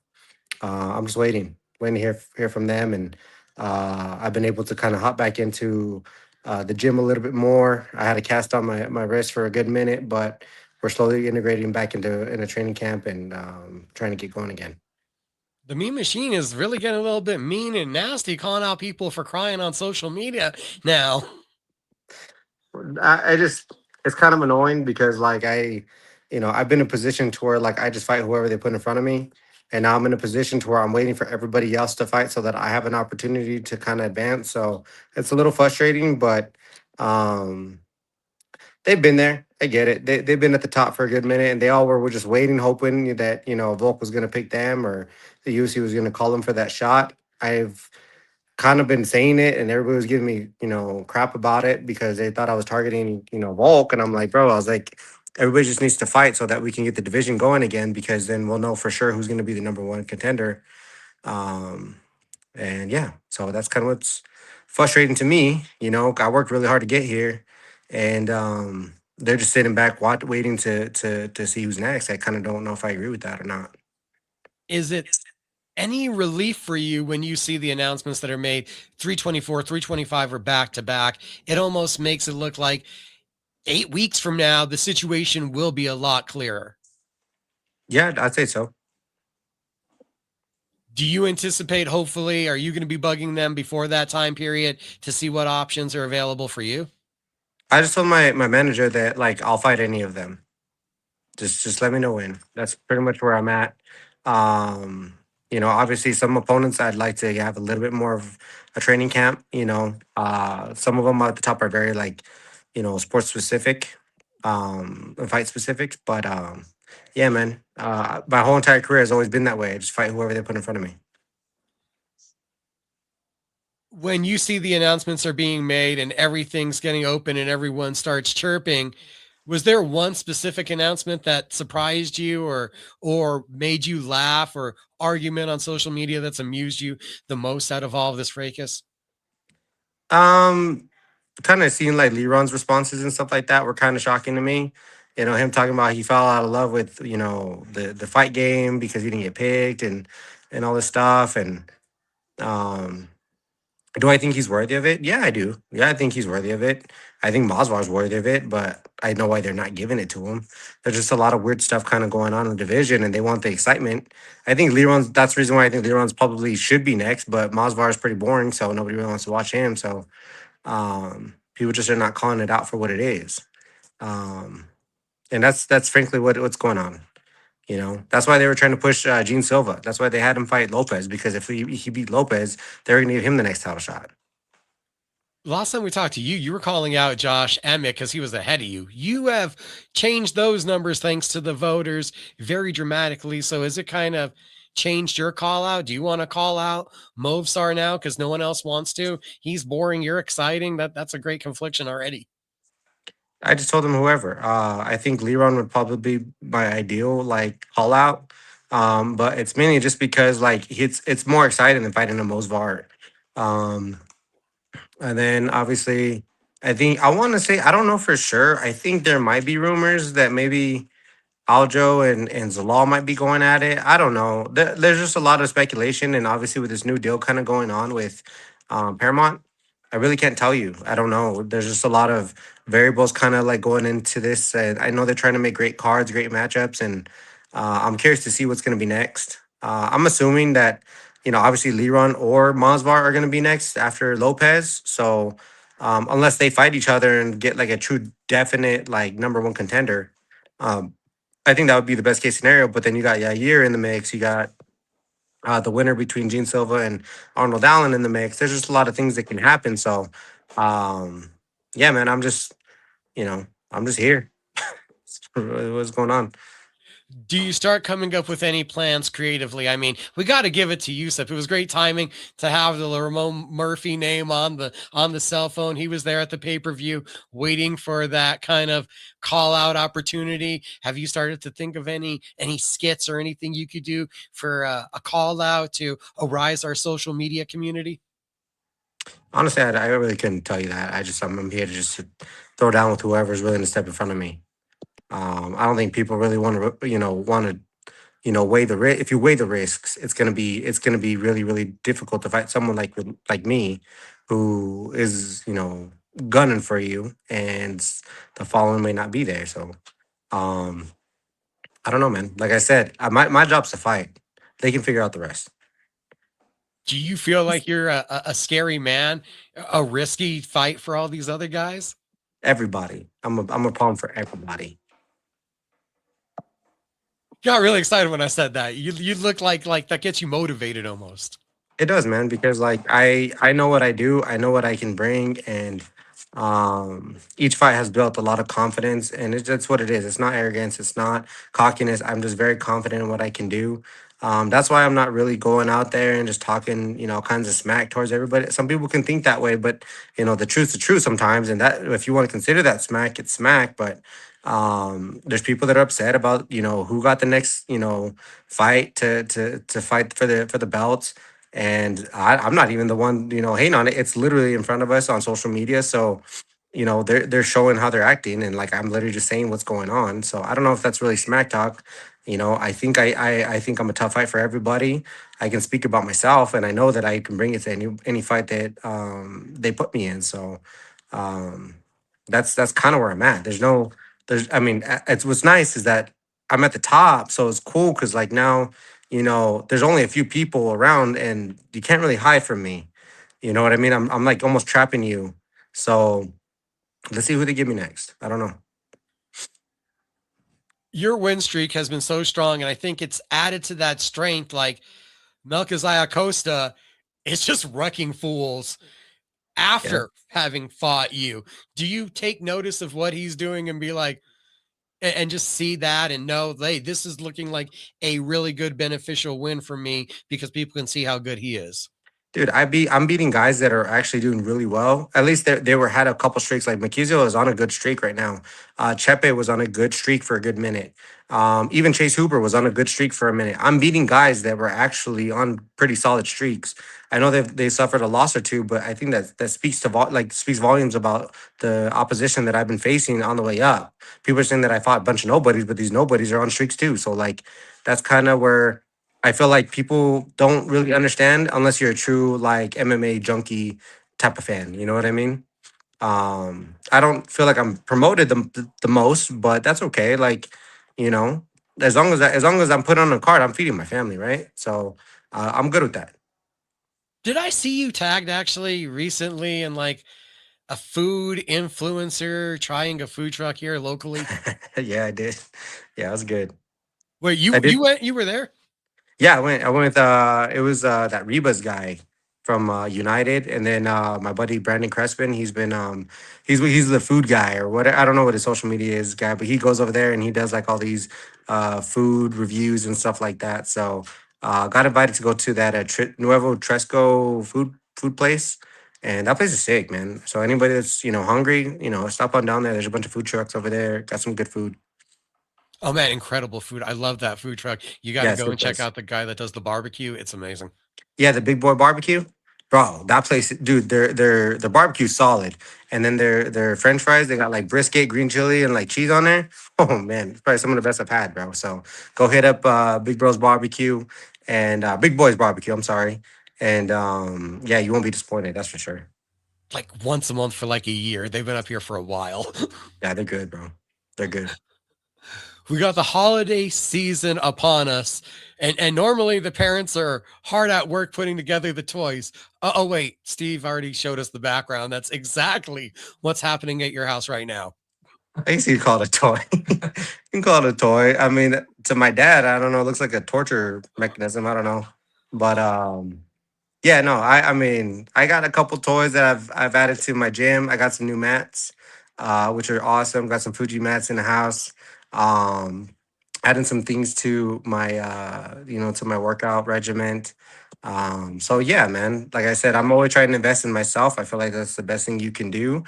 I'm just waiting to hear from them. And I've been able to kind of hop back into the gym a little bit more. I had a cast on my wrist for a good minute, but we're slowly integrating back into a training camp and trying to get going again. The meme machine is really getting a little bit mean and nasty, calling out people for crying on social media now. I just it's kind of annoying because like I've been in a position to where like I just fight whoever they put in front of me, and now I'm in a position to where I'm waiting for everybody else to fight so that I have an opportunity to kind of advance. So it's a little frustrating, but um they've been there. I get it. They've been at the top for a good minute, and they all were just waiting, hoping that Volk was going to pick them or the UFC was going to call them for that shot. I've kind of been saying it, and everybody was giving me crap about it because they thought I was targeting Volk, and I'm like, bro, I was like, everybody just needs to fight so that we can get the division going again because then we'll know for sure who's going to be the number one contender. Um, and yeah, so that's kind of what's frustrating to me. I worked really hard to get here, and they're just sitting back, waiting to see who's next. I kind of don't know if I agree with that or not. Is it any relief for you when you see the announcements that are made? 324, 325 are back to back. It almost makes it look like 8 weeks from now, the situation will be a lot clearer. Yeah, I'd say so. Do you anticipate, hopefully, are you going to be bugging them before that time period to see what options are available for you? I just told my manager that like I'll fight any of them. Just let me know when. That's pretty much where I'm at. Obviously some opponents I'd like to have a little bit more of a training camp. Some of them at the top are very like, sports specific, and fight specific. But yeah, man. My whole entire career has always been that way. I just fight whoever they put in front of me. When you see the announcements are being made and everything's getting open and everyone starts chirping, was there one specific announcement that surprised you or made you laugh, or argument on social media that's amused you the most out of all of this fracas? Um, Kind of seeing like Leron's responses and stuff like that were kind of shocking to me. Him talking about he fell out of love with the fight game because he didn't get picked and all this stuff. And um, do I think he's worthy of it? Yeah, I do. Yeah, I think he's worthy of it. I think Masvar's worthy of it, but I know why they're not giving it to him. There's just a lot of weird stuff kind of going on in the division, and they want the excitement. I think Leron's. That's the reason why I think Leron's probably should be next, but Masvar is pretty boring, so nobody really wants to watch him. So people just are not calling it out for what it is. Um, and that's frankly what's going on. That's why they were trying to push Gene Silva. That's why they had him fight Lopez, because if he beat Lopez, they're going to give him the next title shot. Last time we talked to you, you were calling out Josh Emmett because he was ahead of you. You have changed those numbers thanks to the voters very dramatically. So has it kind of changed your call out? Do you want to call out Movsar now because no one else wants to? He's boring. You're exciting. That's a great confliction already. I just told him whoever. I think Leron would probably be my ideal like call out. But it's mainly just because like it's more exciting than fighting a Mosvar. Um, and then obviously I think I want to say I don't know for sure. I think there might be rumors that maybe Aljo and Zalal might be going at it. I don't know. There's just a lot of speculation, and obviously with this new deal kind of going on with Paramount, I really can't tell you. I don't know. There's just a lot of variables kind of like going into this. And I know they're trying to make great cards, great matchups, and I'm curious to see what's going to be next. I'm assuming that, obviously Liron or Masvar are going to be next after Lopez. So unless they fight each other and get like a true definite like number one contender, um, I think that would be the best case scenario. But then you got Yair in the mix. You got the winner between Gene Silva and Arnold Allen in the mix. There's just a lot of things that can happen. So, yeah, man, I'm just here. What's going on? Do you start coming up with any plans creatively? I mean, we got to give it to Yusuf. It was great timing to have the Ramon Murphy name on the cell phone. He was there at the pay-per-view waiting for that kind of call out opportunity. Have you started to think of any skits or anything you could do for a call out to arise our social media community? Honestly, I really couldn't tell you that. I'm here to just throw down with whoever's willing to step in front of me. I don't think people really want to, weigh the risk. If you weigh the risks, it's gonna be really really difficult to fight someone like me, who is gunning for you, and the following may not be there. So, um, I don't know, man. Like I said, my job's to fight. They can figure out the rest. Do you feel like you're a scary man, a risky fight for all these other guys? Everybody, I'm a problem for everybody. Got really excited when I said that. You look like that gets you motivated almost. It does, man, because like I know what I do, I know what I can bring, and each fight has built a lot of confidence, and that's what it is. It's not arrogance, it's not cockiness. I'm just very confident in what I can do. That's why I'm not really going out there and just talking, kinds of smack towards everybody. Some people can think that way, but the truth's the truth sometimes, and that if you want to consider that smack, it's smack. But there's people that are upset about who got the next fight to fight for the belts, and I'm not even the one hating on it. It's literally in front of us on social media. So they're showing how they're acting, and like I'm literally just saying what's going on. So I don't know if that's really smack talk. I think I'm a tough fight for everybody. I can speak about myself, and I know that I can bring it to any fight that they put me in. So um that's kind of where I'm at. I mean, it's what's nice is that I'm at the top, so it's cool because like now, there's only a few people around, and you can't really hide from me. You know what I mean? I'm like almost trapping you. So let's see who they give me next. I don't know. Your win streak has been so strong, and I think it's added to that strength. Like Melchizedek Acosta is just wrecking fools Yeah. after having fought you. Do you take notice of what he's doing and be like, and just see that and know, hey, this is looking like a really good beneficial win for me because people can see how good he is. Dude, I'm beating guys that are actually doing really well. At least they were had a couple streaks. Like Makizio is on a good streak right now. Chepe was on a good streak for a good minute. Even Chase Hooper was on a good streak for a minute. I'm beating guys that were actually on pretty solid streaks. I know they suffered a loss or two, but I think that speaks to speaks volumes about the opposition that I've been facing on the way up. People are saying that I fought a bunch of nobodies, but these nobodies are on streaks too. So like that's kind of where I feel like people don't really understand unless you're a true like MMA junkie type of fan. You know what I mean? I don't feel like I'm promoted the most, but that's okay. Like, you know, as long as I'm put on a card, I'm feeding my family, right? So I'm good with that. Did I see you tagged actually recently in like a food influencer trying a food truck here locally? Yeah, I did. Yeah, it was good. Wait, I did. you were there? Yeah, I went with it was that Rebus guy from United, and then my buddy Brandon Crespin. He's the food guy or what, I don't know what his social media is guy, but he goes over there and he does like all these food reviews and stuff like that. So got invited to go to that Nuevo Tresco food place. And that place is sick, man. So anybody that's hungry, stop on down there. There's a bunch of food trucks over there. Got some good food. Oh man, incredible food. I love that food truck. You got Yeah, to it's a go and good check place. out the guy that does the barbecue. It's amazing. Yeah, the Big Boy Barbecue, bro. That place, dude. Their barbecue's solid, and then their French fries. They got like brisket, green chili, and like cheese on there. Oh man, it's probably some of the best I've had, bro. So go hit up Big Bro's Barbecue and Big Boy's Barbecue. I'm sorry, and yeah, you won't be disappointed. That's for sure. like once a month for like a year. They've been up here for a while. Yeah, they're good, bro. They're good. We got the holiday season upon us, and normally the parents are hard at work putting together the toys. Oh wait, Steve already showed us the background. That's exactly what's happening at your house right now. I guess you could call it a toy. You can call it a toy. I mean, to my dad, I don't know. It looks like a torture mechanism. I don't know, but yeah, no. I mean, I got a couple toys that I've added to my gym. I got some new mats, which are awesome. Got some Fuji mats in the house. Um, adding some things to my to my workout regiment. So yeah, man. Like I said, I'm always trying to invest in myself. I feel like that's the best thing you can do.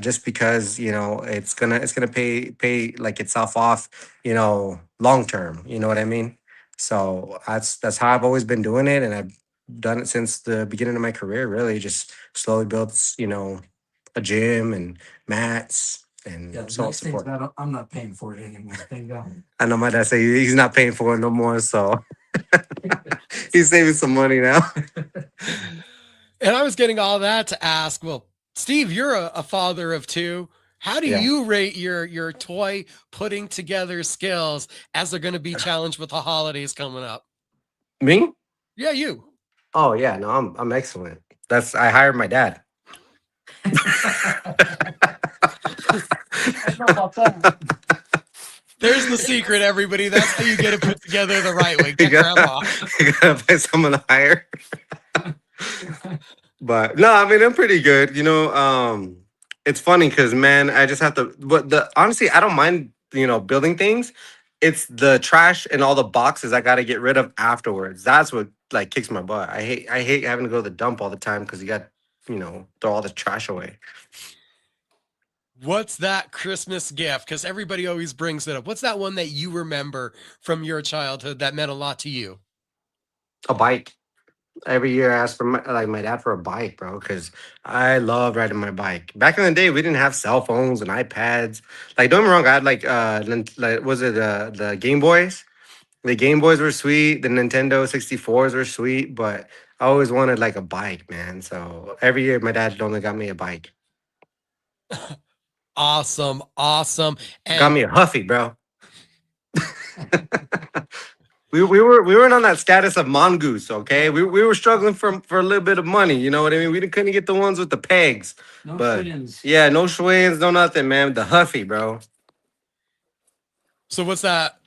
Just because it's gonna pay like itself off, long term. You know what I mean? So that's how I've always been doing it, and I've done it since the beginning of my career. Really, just slowly built, a gym and mats and Yeah, the so on and nice so thing is forth. that I'm not paying for it anymore. Thank God. I know my dad say he's not paying for it no more, so he's saving some money now. And I was getting all that to ask, well, Steve, you're a father of two. How do Yeah. you rate your toy putting together skills as they're going to be challenged with the holidays coming up? Me? Yeah, you. Oh yeah, no, I'm excellent. I hired my dad. I know about that. There's the secret, everybody. That's how you get it put together the right way. You Get grandpa. you gotta find someone to hire. But no, I mean I'm pretty good. It's funny because man, I just have to. But the honestly, I don't mind building things. It's the trash and all the boxes I got to get rid of afterwards. That's what like kicks my butt. I hate having to go to the dump all the time because you got throw all the trash away. What's that Christmas gift? Because everybody always brings it up. What's that one that you remember from your childhood that meant a lot to you? A bike. Every year I ask for my dad for a bike, bro, because I love riding my bike. Back in the day, we didn't have cell phones and iPads. Like, don't get me wrong, I had like was it the Game Boys? The Game Boys were sweet. The Nintendo 64s were sweet, but I always wanted like a bike, man. So every year, my dad only got me a bike. Awesome, awesome. Got And me a Huffy, bro. We weren't on that status of mongoose, okay? We were struggling for a little bit of money, you know what I mean? Couldn't get the ones with the pegs. No But Schwinn. yeah, no Schwinns, no nothing, man. The Huffy, bro. so what's that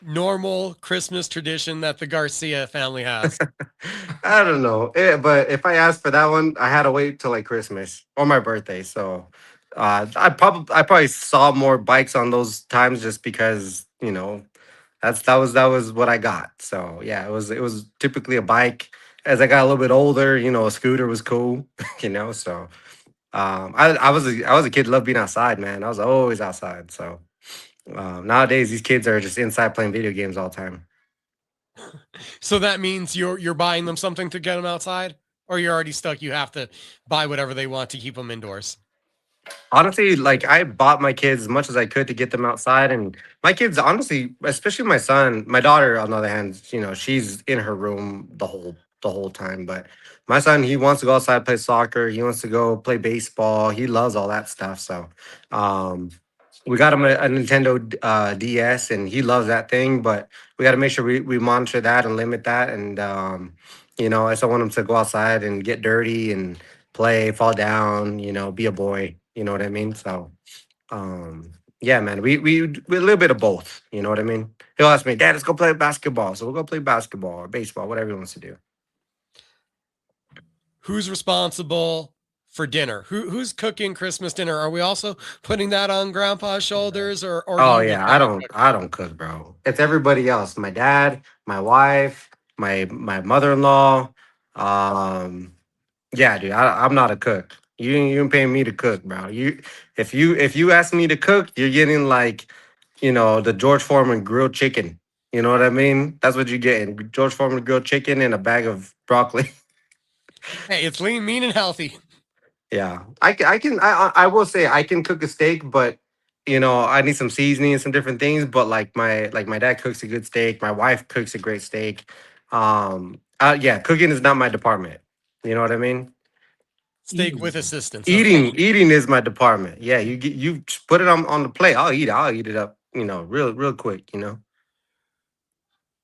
normal Christmas tradition that the Garcia family has? I don't know. But if I asked for that one, I had to wait till like Christmas or my birthday. So I probably saw more bikes on those times just because, that was what I got. So yeah, it was typically a bike. As I got a little bit older, a scooter was cool, So I was a kid, loved being outside, man. I was always outside. So nowadays these kids are just inside playing video games all the time. So that means you're buying them something to get them outside, or you're already stuck. You have to buy whatever they want to keep them indoors. Honestly, like I bought my kids as much as I could to get them outside, and my kids, honestly, especially my son, my daughter, on the other hand, she's in her room the whole time. But my son, he wants to go outside, play soccer. He wants to go play baseball. He loves all that stuff. So, um, we got him a Nintendo DS, and he loves that thing. But we got to make sure we monitor that and limit that. And I just don't want him to go outside and get dirty and play, fall down, be a boy. You know what I mean? So, yeah, man, we a little bit of both. You know what I mean? He'll ask me, Dad, let's go play basketball. So we'll go play basketball or baseball, whatever he wants to do. Who's responsible for dinner? Who's cooking Christmas dinner? Are we also putting that on Grandpa's shoulders, or do Oh you get yeah, that cooked? I don't cook, bro. It's everybody else. My dad, my wife, my mother-in-law. Um, yeah, dude, I'm not a cook. You ain't paying me to cook, bro. If you ask me to cook, you're getting like, the George Foreman grilled chicken. You know what I mean? That's what you're getting. George Foreman grilled chicken and a bag of broccoli. Hey, it's lean, mean, and healthy. Yeah, I will say I can cook a steak, but I need some seasoning and some different things. But like my dad cooks a good steak. My wife cooks a great steak. Yeah, cooking is not my department. You know what I mean? Steak with assistance. Eating is my department. Yeah, you put it on the plate. I'll eat it up. Real quick.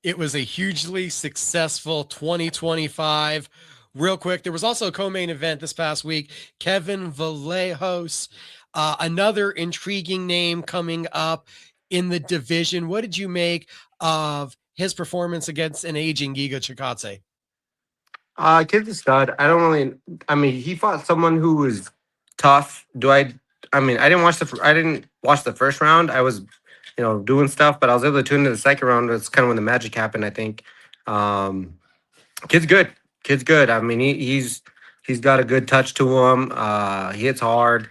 It was a hugely successful 2025. Real quick, there was also a co-main event this past week. Kevin Vallejos, another intriguing name coming up in the division. What did you make of his performance against an aging Giga Chikadze? Kid's a stud. I mean, he fought someone who was tough. I mean, I didn't watch the first round. I was, doing stuff, but I was able to tune into the second round. That's kind of when the magic happened, I think. Kid's good. Kid's good. I mean, he's got a good touch to him. He hits hard.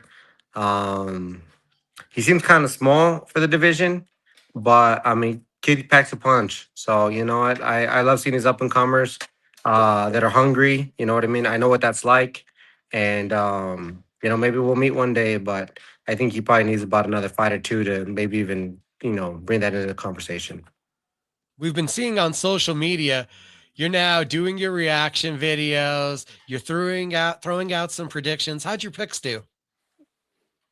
He seems kind of small for the division, but I mean, Kid packs a punch. So you know what? I love seeing these up and comers that are hungry. You know what I mean? I know what that's like, and maybe we'll meet one day. But I think he probably needs about another fight or two to maybe even bring that into the conversation. We've been seeing on social media, you're now doing your reaction videos. You're throwing out some predictions. How'd your picks do?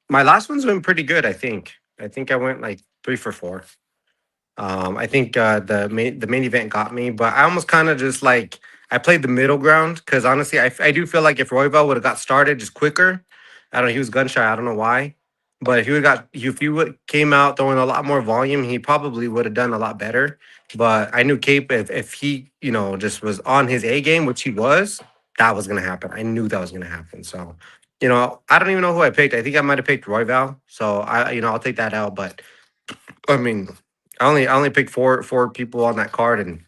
My last one's been pretty good. I think I went like 3 for 4. I think the main event got me, but I almost kind of just like I played the middle ground because honestly, I do feel like if Royval would have got started just quicker, I don't know, he was gun shy. I don't know why, but if he would came out throwing a lot more volume, he probably would have done a lot better. But I knew Cape if he just was on his A game, which he was, that was gonna happen. I knew that was gonna happen. So. I don't even know who I picked. I think I might have picked Royval. So I'll take that out. But I mean, I only picked four people on that card, and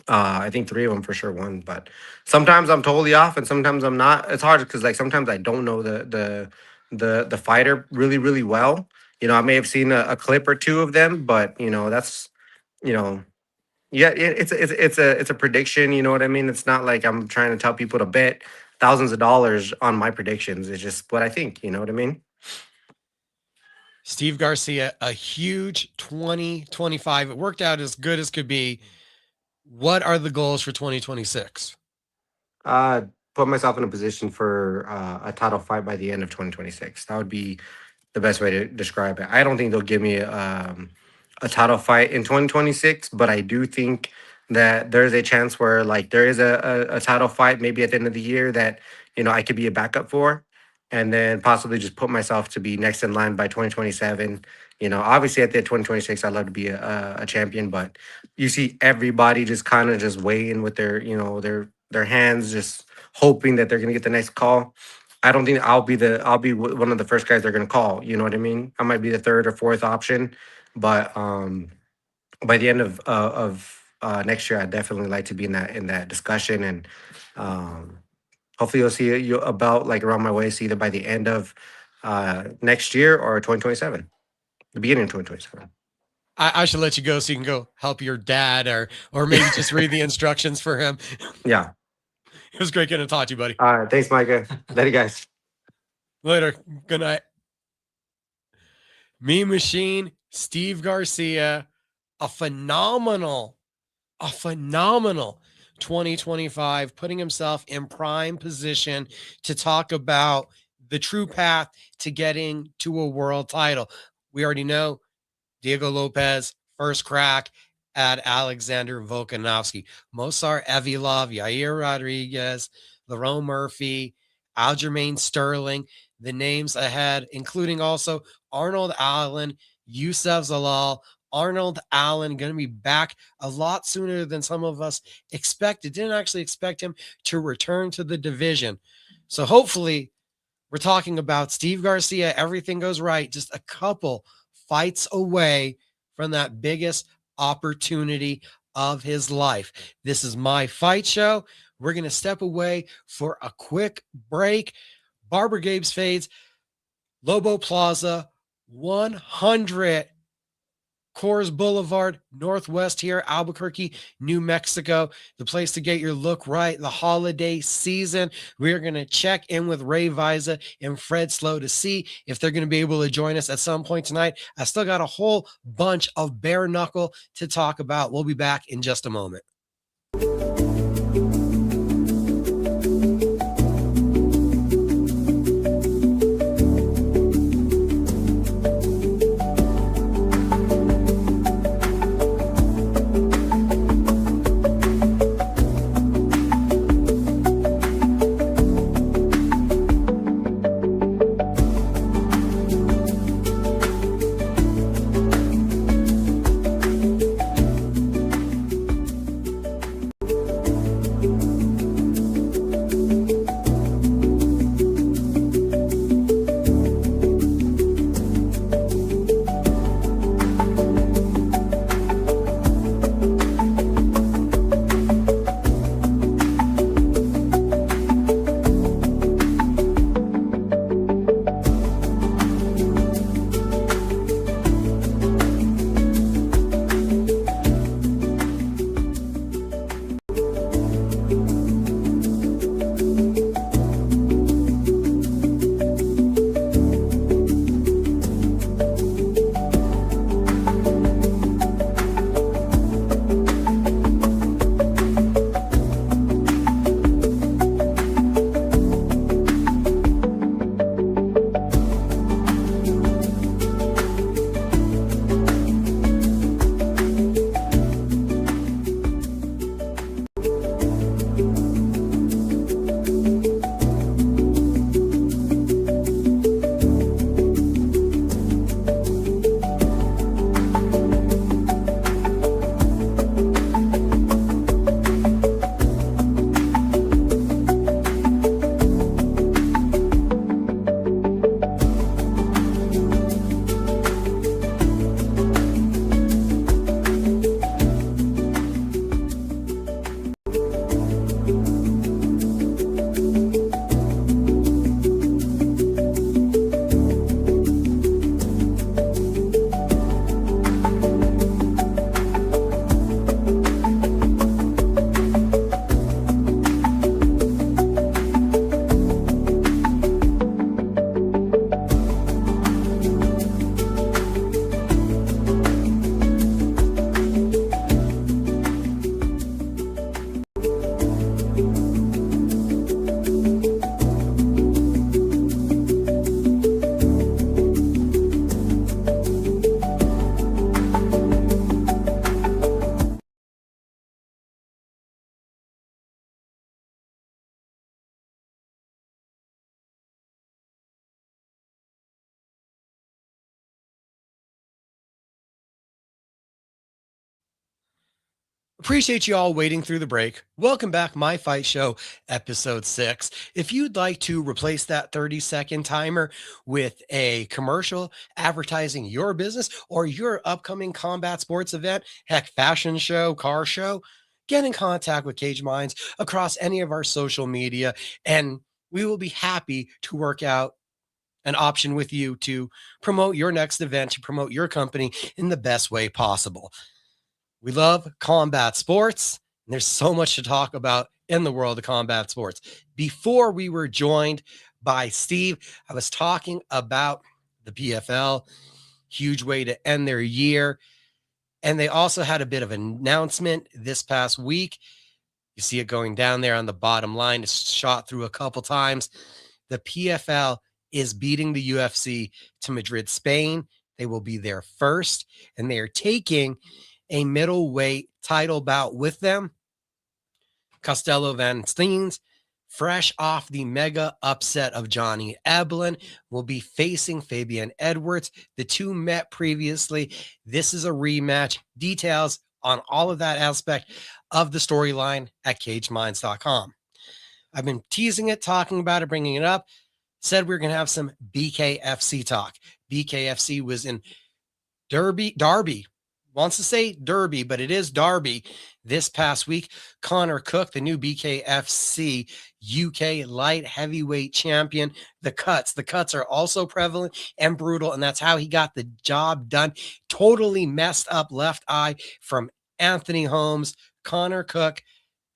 I think 3 of them for sure won. But sometimes I'm totally off, and sometimes I'm not. It's hard because like sometimes I don't know the fighter really really well. I may have seen a clip or two of them, but that's yeah, it's a prediction. You know what I mean? It's not like I'm trying to tell people to bet thousands of dollars on my predictions. It's just what I think. You know what I mean? Steve Garcia, a huge 2025. It worked out as good as could be. What are the goals for 2026? Put myself in a position for a title fight by the end of 2026. That would be the best way to describe it. I don't think they'll give me a title fight in 2026, but I do think that there's a chance where like there is a title fight maybe at the end of the year that I could be a backup for, and then possibly just put myself to be next in line by 2027. Obviously at the 2026 I'd love to be a champion, but you see everybody just kind of just weighing with their their hands, just hoping that they're gonna get the next call. I don't think I'll be one of the first guys they're gonna call. You know what I mean? I might be the 3rd or 4th option, but by the end of next year, I'd definitely like to be in that discussion, and hopefully you'll see you about like around my waist either by the end of next year or 2027, the beginning of 2027. I should let you go so you can go help your dad or maybe just read the instructions for him. Yeah. It was great getting to talk to you, buddy. All right. Thanks, Micah. Later, guys. Later. Good night. Mean Machine, Steve Garcia, a phenomenal 2025, putting himself in prime position to talk about the true path to getting to a world title. We already know Diego Lopez, first crack at Alexander Volkanovski. Movsar Evloev, Yair Rodriguez, Lerone Murphy, Aljamain Sterling, the names ahead, including also Arnold Allen, Youssef Zalal. Arnold Allen going to be back a lot sooner than some of us expected. Didn't actually expect him to return to the division. So hopefully we're talking about Steve Garcia. Everything goes right. Just a couple fights away from that biggest opportunity of his life. This is My Fight Show. We're going to step away for a quick break. Barber Gabe's Fades, Lobo Plaza, 100 Coors Boulevard, Northwest here, Albuquerque, New Mexico, the place to get your look right, the holiday season. We are going to check in with Ray Viza and Fred Slow to see if they're going to be able to join us at some point tonight. I still got a whole bunch of bare knuckle to talk about. We'll be back in just a moment. Appreciate you all waiting through the break. Welcome back, My Fight Show, episode 6. If you'd like to replace that 30-second timer with a commercial advertising your business or your upcoming combat sports event, heck, fashion show, car show, get in contact with Cage Minds across any of our social media, and we will be happy to work out an option with you to promote your next event, to promote your company in the best way possible. We love combat sports, and there's so much to talk about in the world of combat sports. Before we were joined by Steve, I was talking about the PFL, huge way to end their year. And they also had a bit of an announcement this past week. You see it going down there on the bottom line. It's shot through a couple times. The PFL is beating the UFC to Madrid, Spain. They will be there first, and they are taking a middleweight title bout with them. Costello Van Steens, fresh off the mega upset of Johnny Eblen, will be facing Fabian Edwards. The two met previously. This is a rematch. Details on all of that aspect of the storyline at cageminds.com. I've been teasing it, talking about it, bringing it up. Said we we're going to have some BKFC talk. BKFC was in Derby, wants to say Derby, but it is Derby this past week. Connor Cook, the new BKFC UK light heavyweight champion. The cuts are also prevalent and brutal, and that's how he got the job done. Totally messed up left eye from Anthony Holmes. Connor Cook,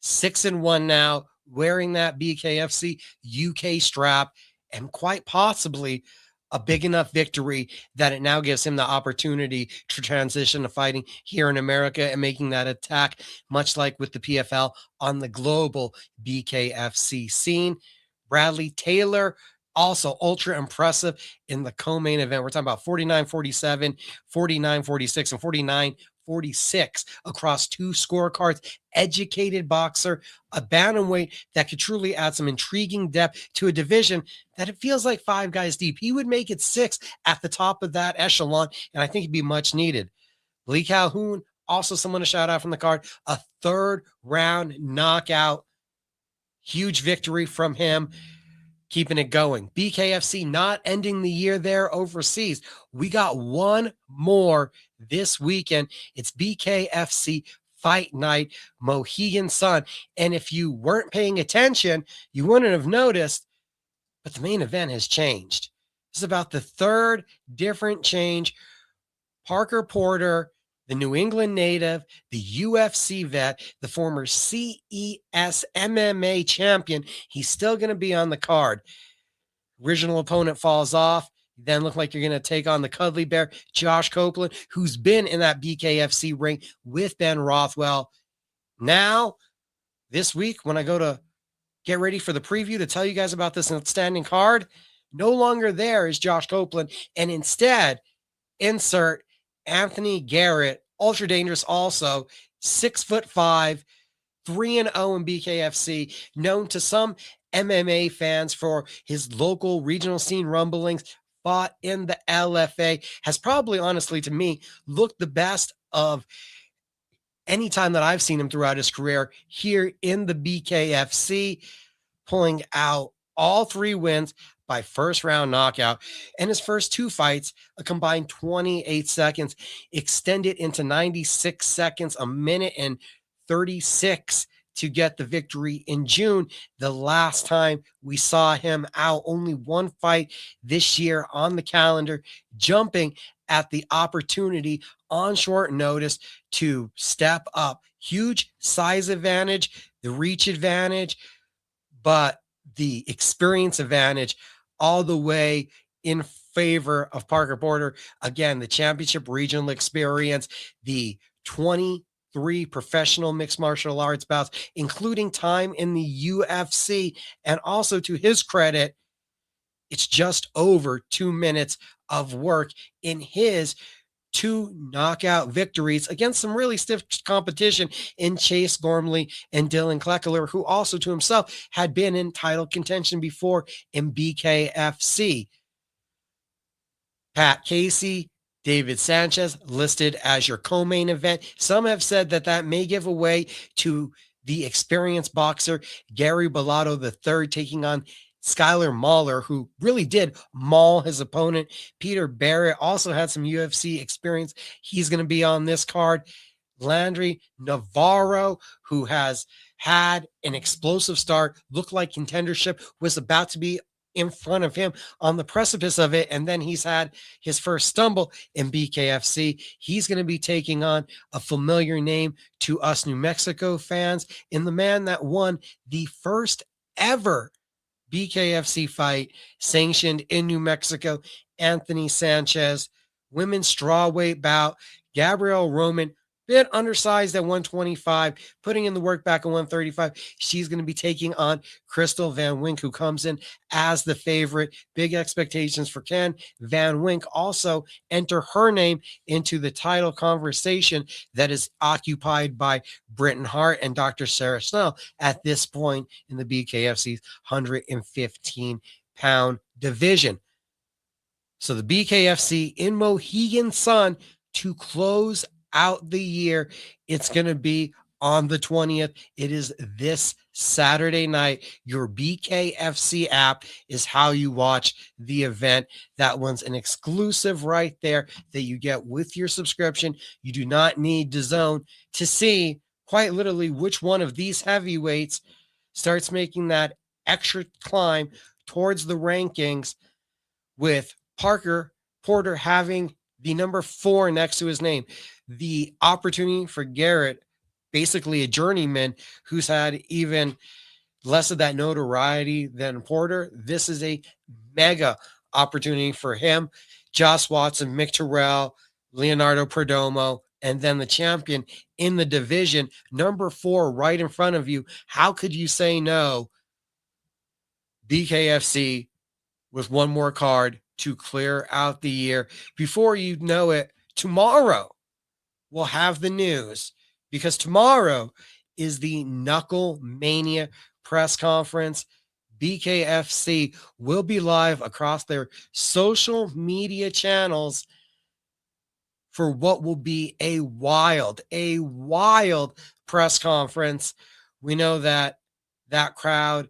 6-1 now, wearing that BKFC UK strap, and quite possibly a big enough victory that it now gives him the opportunity to transition to fighting here in America and making that attack, much like with the PFL, on the global BKFC scene. Bradley Taylor, also ultra impressive in the co-main event. We're talking about 49-47, 49-46, and 49-46 across two scorecards. Educated boxer, a bantamweight that could truly add some intriguing depth to a division that it feels like 5 guys deep. He would make it 6 at the top of that echelon, and I think it'd be much needed. Lee Calhoun, also someone to shout out from the card, a 3rd round knockout. Huge victory from him, keeping it going. BKFC not ending the year there overseas. We got one more this weekend. It's BKFC Fight Night Mohegan Sun. And if you weren't paying attention, you wouldn't have noticed, but the main event has changed. This is about the 3rd different change. Parker Porter, the New England native, the UFC vet, the former CES MMA champion, he's still going to be on the card. Original opponent falls off. Then look like you're going to take on the Cuddly Bear, Josh Copeland, who's been in that BKFC ring with Ben Rothwell. Now, this week, when I go to get ready for the preview to tell you guys about this outstanding card, no longer there is Josh Copeland, and instead, insert Anthony Garrett, ultra dangerous also, 6'5", 3-0 in BKFC, known to some MMA fans for his local regional scene rumblings, fought in the LFA, has probably, honestly, to me, looked the best of any time that I've seen him throughout his career here in the BKFC, pulling out all 3 wins by 1st round knockout, and his first 2 fights, a combined 28 seconds, extended into 96 seconds, a minute and 36 to get the victory in June. The last time we saw him out, only 1 fight this year on the calendar, jumping at the opportunity on short notice to step up. Huge size advantage, the reach advantage, but the experience advantage all the way in favor of Parker Porter. Again, the championship regional experience, the 23 professional mixed martial arts bouts, including time in the UFC. And also, to his credit, it's just over 2 minutes of work in his 2 knockout victories against some really stiff competition in Chase Gormley and Dylan Kleckler, who also to himself had been in title contention before in BKFC. Pat Casey, David Sanchez listed as your co-main event. Some have said that that may give away to the experienced boxer Gary Bellotto III taking on Skylar Mahler, who really did maul his opponent. Peter Barrett also had some UFC experience. He's going to be on this card. Landry Navarro, who has had an explosive start, looked like contendership was about to be in front of him on the precipice of it. And then he's had his first stumble in BKFC. He's going to be taking on a familiar name to us New Mexico fans in the man that won the first ever BKFC fight sanctioned in New Mexico, Anthony Sanchez. Women's strawweight bout, Gabrielle Roman, bit undersized at 125, putting in the work back at 135. She's going to be taking on Crystal Van Wink, who comes in as the favorite. Big expectations for Ken Van Wink. Also enter her name into the title conversation that is occupied by Britton Hart and Dr. Sarah Snell at this point in the BKFC's 115-pound division. So the BKFC in Mohegan Sun to close out the year. It's going to be on the 20th. It is this Saturday night. Your BKFC app is how you watch the event. That one's an exclusive right there that you get with your subscription. You do not need DAZN to see quite literally which one of these heavyweights starts making that extra climb towards the rankings, with Parker Porter having the number 4 next to his name. The opportunity for Garrett, basically a journeyman who's had even less of that notoriety than Porter. This is a mega opportunity for him. Josh Watson, Mick Terrell, Leonardo Perdomo, and then the champion in the division, number 4 right in front of you. How could you say no? BKFC with one more card to clear out the year. Before you know it, tomorrow we'll have the news, because tomorrow is the Knuckle Mania press conference. BKFC will be live across their social media channels for what will be a wild press conference. We know that crowd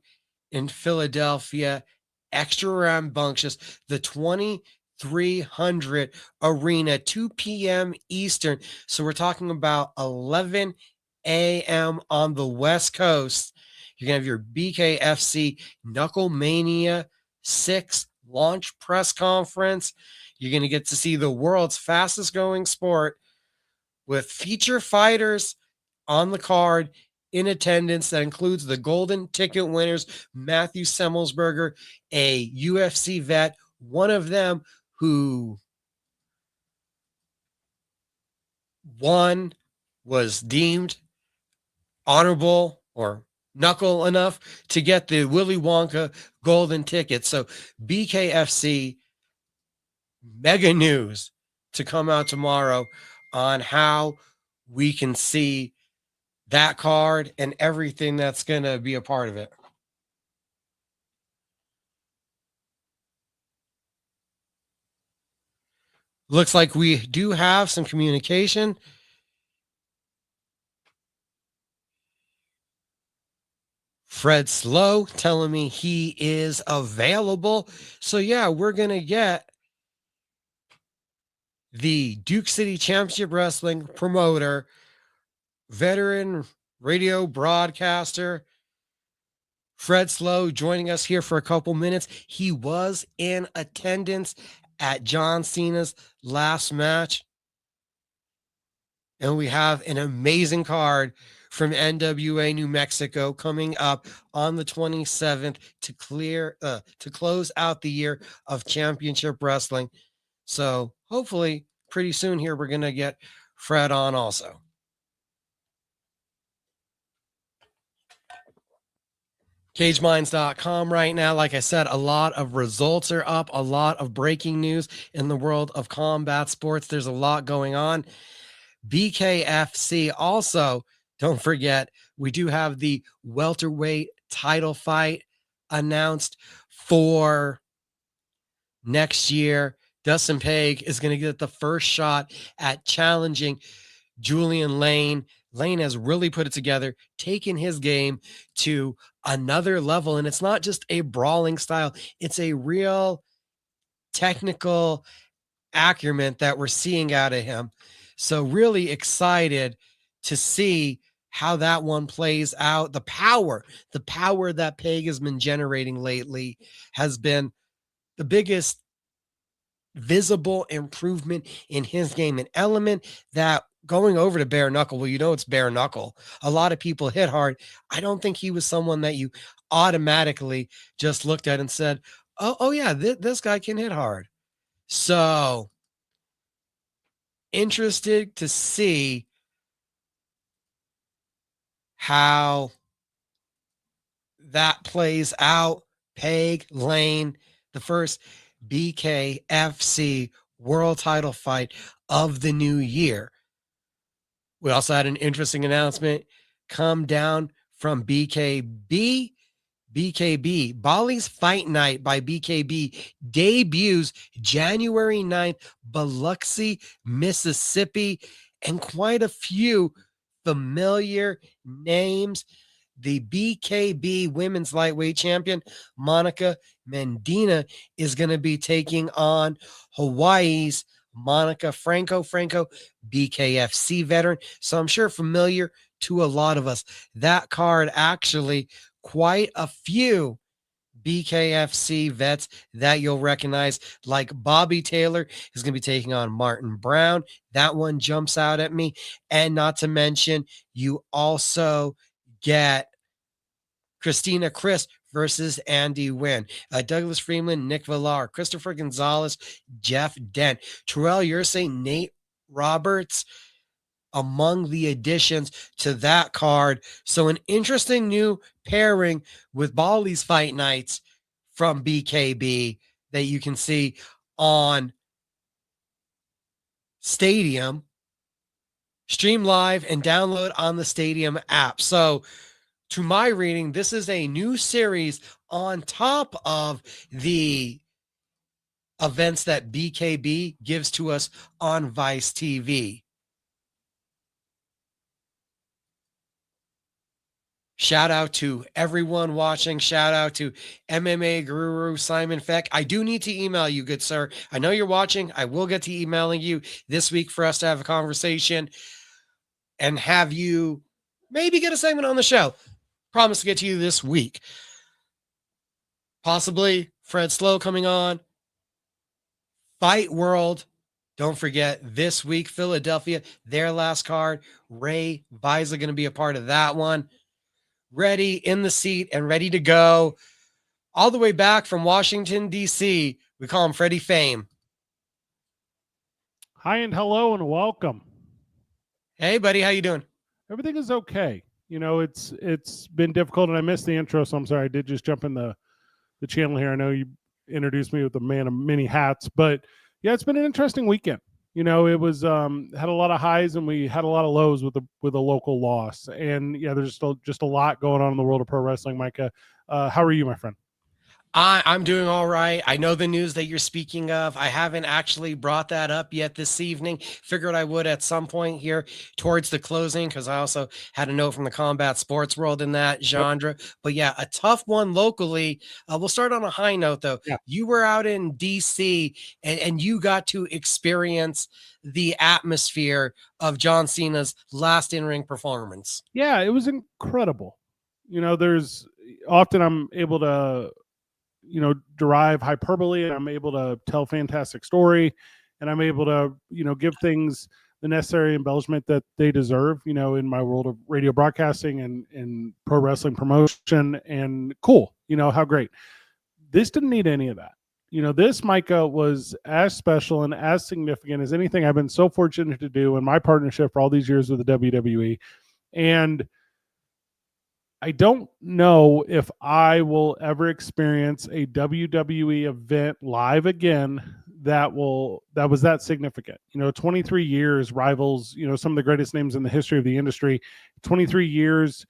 in Philadelphia, extra rambunctious. The 2300 arena, 2 p.m. Eastern. So we're talking about 11 a.m. on the West Coast. You're going to have your BKFC Knuckle Mania 6 launch press conference. You're going to get to see the world's fastest growing sport with feature fighters on the card in attendance. That includes the golden ticket winners, Matthew Semmelsberger, a UFC vet, one of them who was deemed honorable or knuckle enough to get the Willy Wonka golden ticket. So BKFC, mega news to come out tomorrow on how we can see that card and everything that's going to be a part of it. Looks like we do have some communication. Fred Slow telling me he is available. So yeah, we're going to get the Duke City Championship Wrestling promoter, veteran radio broadcaster, Fred Slow, joining us here for a couple minutes. He was in attendance at John Cena's last match. And we have an amazing card from NWA New Mexico coming up on the 27th to close out the year of championship wrestling. So hopefully pretty soon here, we're going to get Fred on also. CageMinds.com right now. Like I said, a lot of results are up, a lot of breaking news in the world of combat sports. There's a lot going on. BKFC also, don't forget, we do have the welterweight title fight announced for next year. Dustin Page is going to get the first shot at challenging Julian Lane. Lane has really put it together, taken his game to another level. And it's not just a brawling style, it's a real technical acumen that we're seeing out of him. So really excited to see how that one plays out. The power that Peg has been generating lately has been the biggest visible improvement in his game. An element that going over to bare knuckle, well, you know, it's bare knuckle. A lot of people hit hard. I don't think he was someone that you automatically just looked at and said, oh yeah, this guy can hit hard. So interested to see how that plays out. Peg Lane, the first BKFC world title fight of the new year. We also had an interesting announcement come down from BKB. Bali's Fight Night by BKB debuts January 9th, Biloxi, Mississippi, and quite a few familiar names. The BKB women's lightweight champion, Monica Medina, is going to be taking on Hawaii's Monica Franco, BKFC veteran. So I'm sure familiar to a lot of us. That card actually quite a few BKFC vets that you'll recognize, like Bobby Taylor is going to be taking on Martin Brown. That one jumps out at me. And not to mention, you also get Christina Chris versus Andy Wynn, Douglas Freeman, Nick Villar, Christopher Gonzalez, Jeff Dent, Terrell Ursay, Nate Roberts, among the additions to that card. So an interesting new pairing with Bali's Fight Nights from BKB that you can see on Stadium, stream live and download on the Stadium app. So to my reading, this is a new series on top of the events that BKB gives to us on Vice TV. Shout out to everyone watching. Shout out to MMA Guru Simon Feck. I do need to email you, good sir. I know you're watching. I will get to emailing you this week for us to have a conversation and have you maybe get a segment on the show. Promise to get to you this week. Possibly Fred Slow coming on. Fight World. Don't forget this week, Philadelphia, their last card. Ray Visa going to be a part of that one. Ready in the seat and ready to go. All the way back from Washington, D.C. We call him Freddie Fame. Hi and hello and welcome. Hey, buddy. How you doing? Everything is okay. You know, it's been difficult, and I missed the intro, so I'm sorry. I did just jump in the channel here. I know you introduced me with the man of many hats, but yeah, it's been an interesting weekend. You know, it was had a lot of highs and we had a lot of lows with a local loss. And yeah, there's just a lot going on in the world of pro wrestling, Micah. How are you, my friend? I'm doing all right. I know the news that you're speaking of. I haven't actually brought that up yet this evening. Figured I would at some point here towards the closing, because I also had a note from the combat sports world in that genre. But yeah, a tough one locally. We'll start on a high note, though. Yeah. You were out in D.C. and you got to experience the atmosphere of John Cena's last in-ring performance. Yeah, it was incredible. You know, there's often I'm able to derive hyperbole, and I'm able to tell fantastic story, and I'm able to, give things the necessary embellishment that they deserve, in my world of radio broadcasting and pro wrestling promotion. And cool, how great. This didn't need any of that. This, Micah, was as special and as significant as anything I've been so fortunate to do in my partnership for all these years with the WWE. And I don't know if I will ever experience a WWE event live again that was that significant. 23 years rivals, some of the greatest names in the history of the industry, 23 years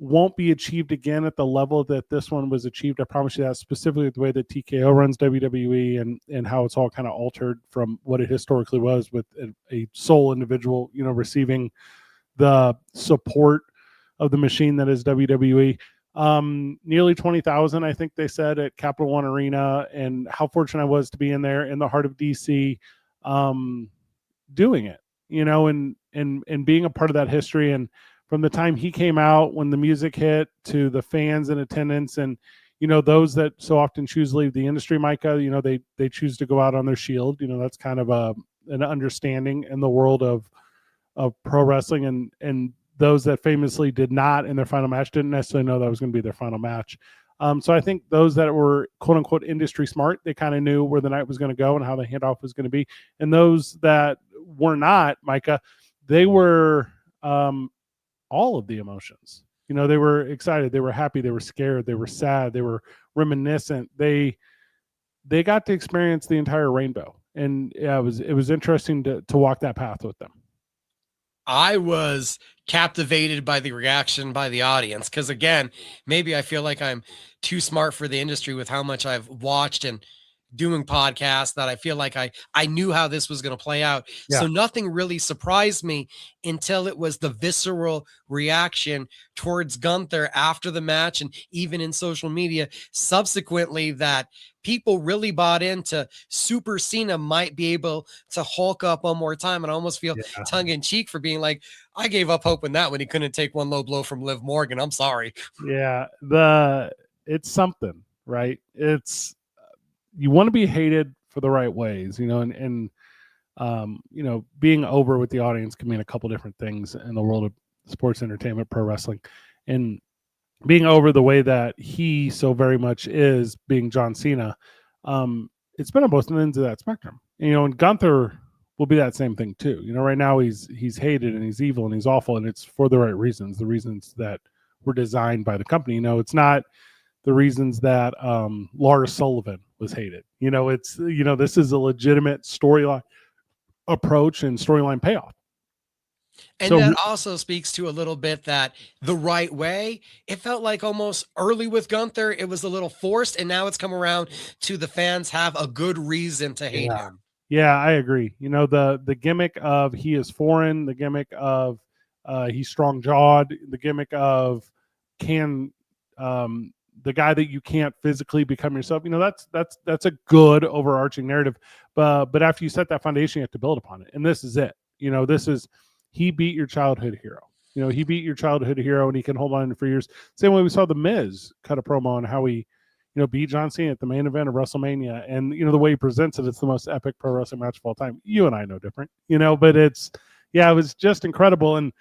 won't be achieved again at the level that this one was achieved. I promise you that, specifically the way that TKO runs WWE and how it's all kind of altered from what it historically was, with a sole individual, receiving the support of the machine that is WWE. Nearly 20,000, I think they said, at Capital One Arena, and how fortunate I was to be in there in the heart of DC, doing it, and being a part of that history. And from the time he came out, when the music hit, to the fans in attendance, and those that so often choose to leave the industry, Micah, they choose to go out on their shield. That's kind of an understanding in the world of pro wrestling, and those that famously did not in their final match didn't necessarily know that was going to be their final match. So I think those that were quote unquote industry smart, they kind of knew where the night was going to go and how the handoff was going to be. And those that were not, Micah, they were all of the emotions. They were excited, they were happy, they were scared, they were sad, they were reminiscent. They got to experience the entire rainbow, and yeah, it was interesting to walk that path with them. I was captivated by the reaction by the audience, because again, maybe I feel like I'm too smart for the industry with how much I've watched and doing podcasts, that I feel like I knew how this was going to play out. Yeah. So nothing really surprised me until it was the visceral reaction towards Gunther after the match, and even in social media subsequently, that people really bought into Super Cena might be able to Hulk up one more time. And I almost feel tongue in cheek for being like, I gave up hope in that when he couldn't take one low blow from Liv Morgan. I'm sorry. Yeah. It's something, right? It's, you want to be hated for the right ways, and being over with the audience can mean a couple different things in the world of sports entertainment, pro wrestling. And being over the way that he so very much is, being John Cena, it's been on both ends of that spectrum. And Gunther will be that same thing too. Right now he's hated and he's evil and he's awful, and it's for the right reasons, the reasons that were designed by the company. It's not the reasons that Lars Sullivan was hated. It's this is a legitimate storyline approach and storyline payoff. And So- that also speaks to a little bit that the right way, it felt like almost early with Gunther, it was a little forced, and now it's come around to the fans have a good reason to hate him. Yeah, I agree. The gimmick of he is foreign, the gimmick of he's strong jawed, the gimmick of the guy that you can't physically become yourself. That's a good overarching narrative. But after you set that foundation, you have to build upon it. And this is it. This is, he beat your childhood hero. He beat your childhood hero, and he can hold on for years. Same way we saw The Miz cut a promo on how he, beat John Cena at the main event of WrestleMania. And, the way he presents it, it's the most epic pro wrestling match of all time. You and I know different, but it was just incredible. And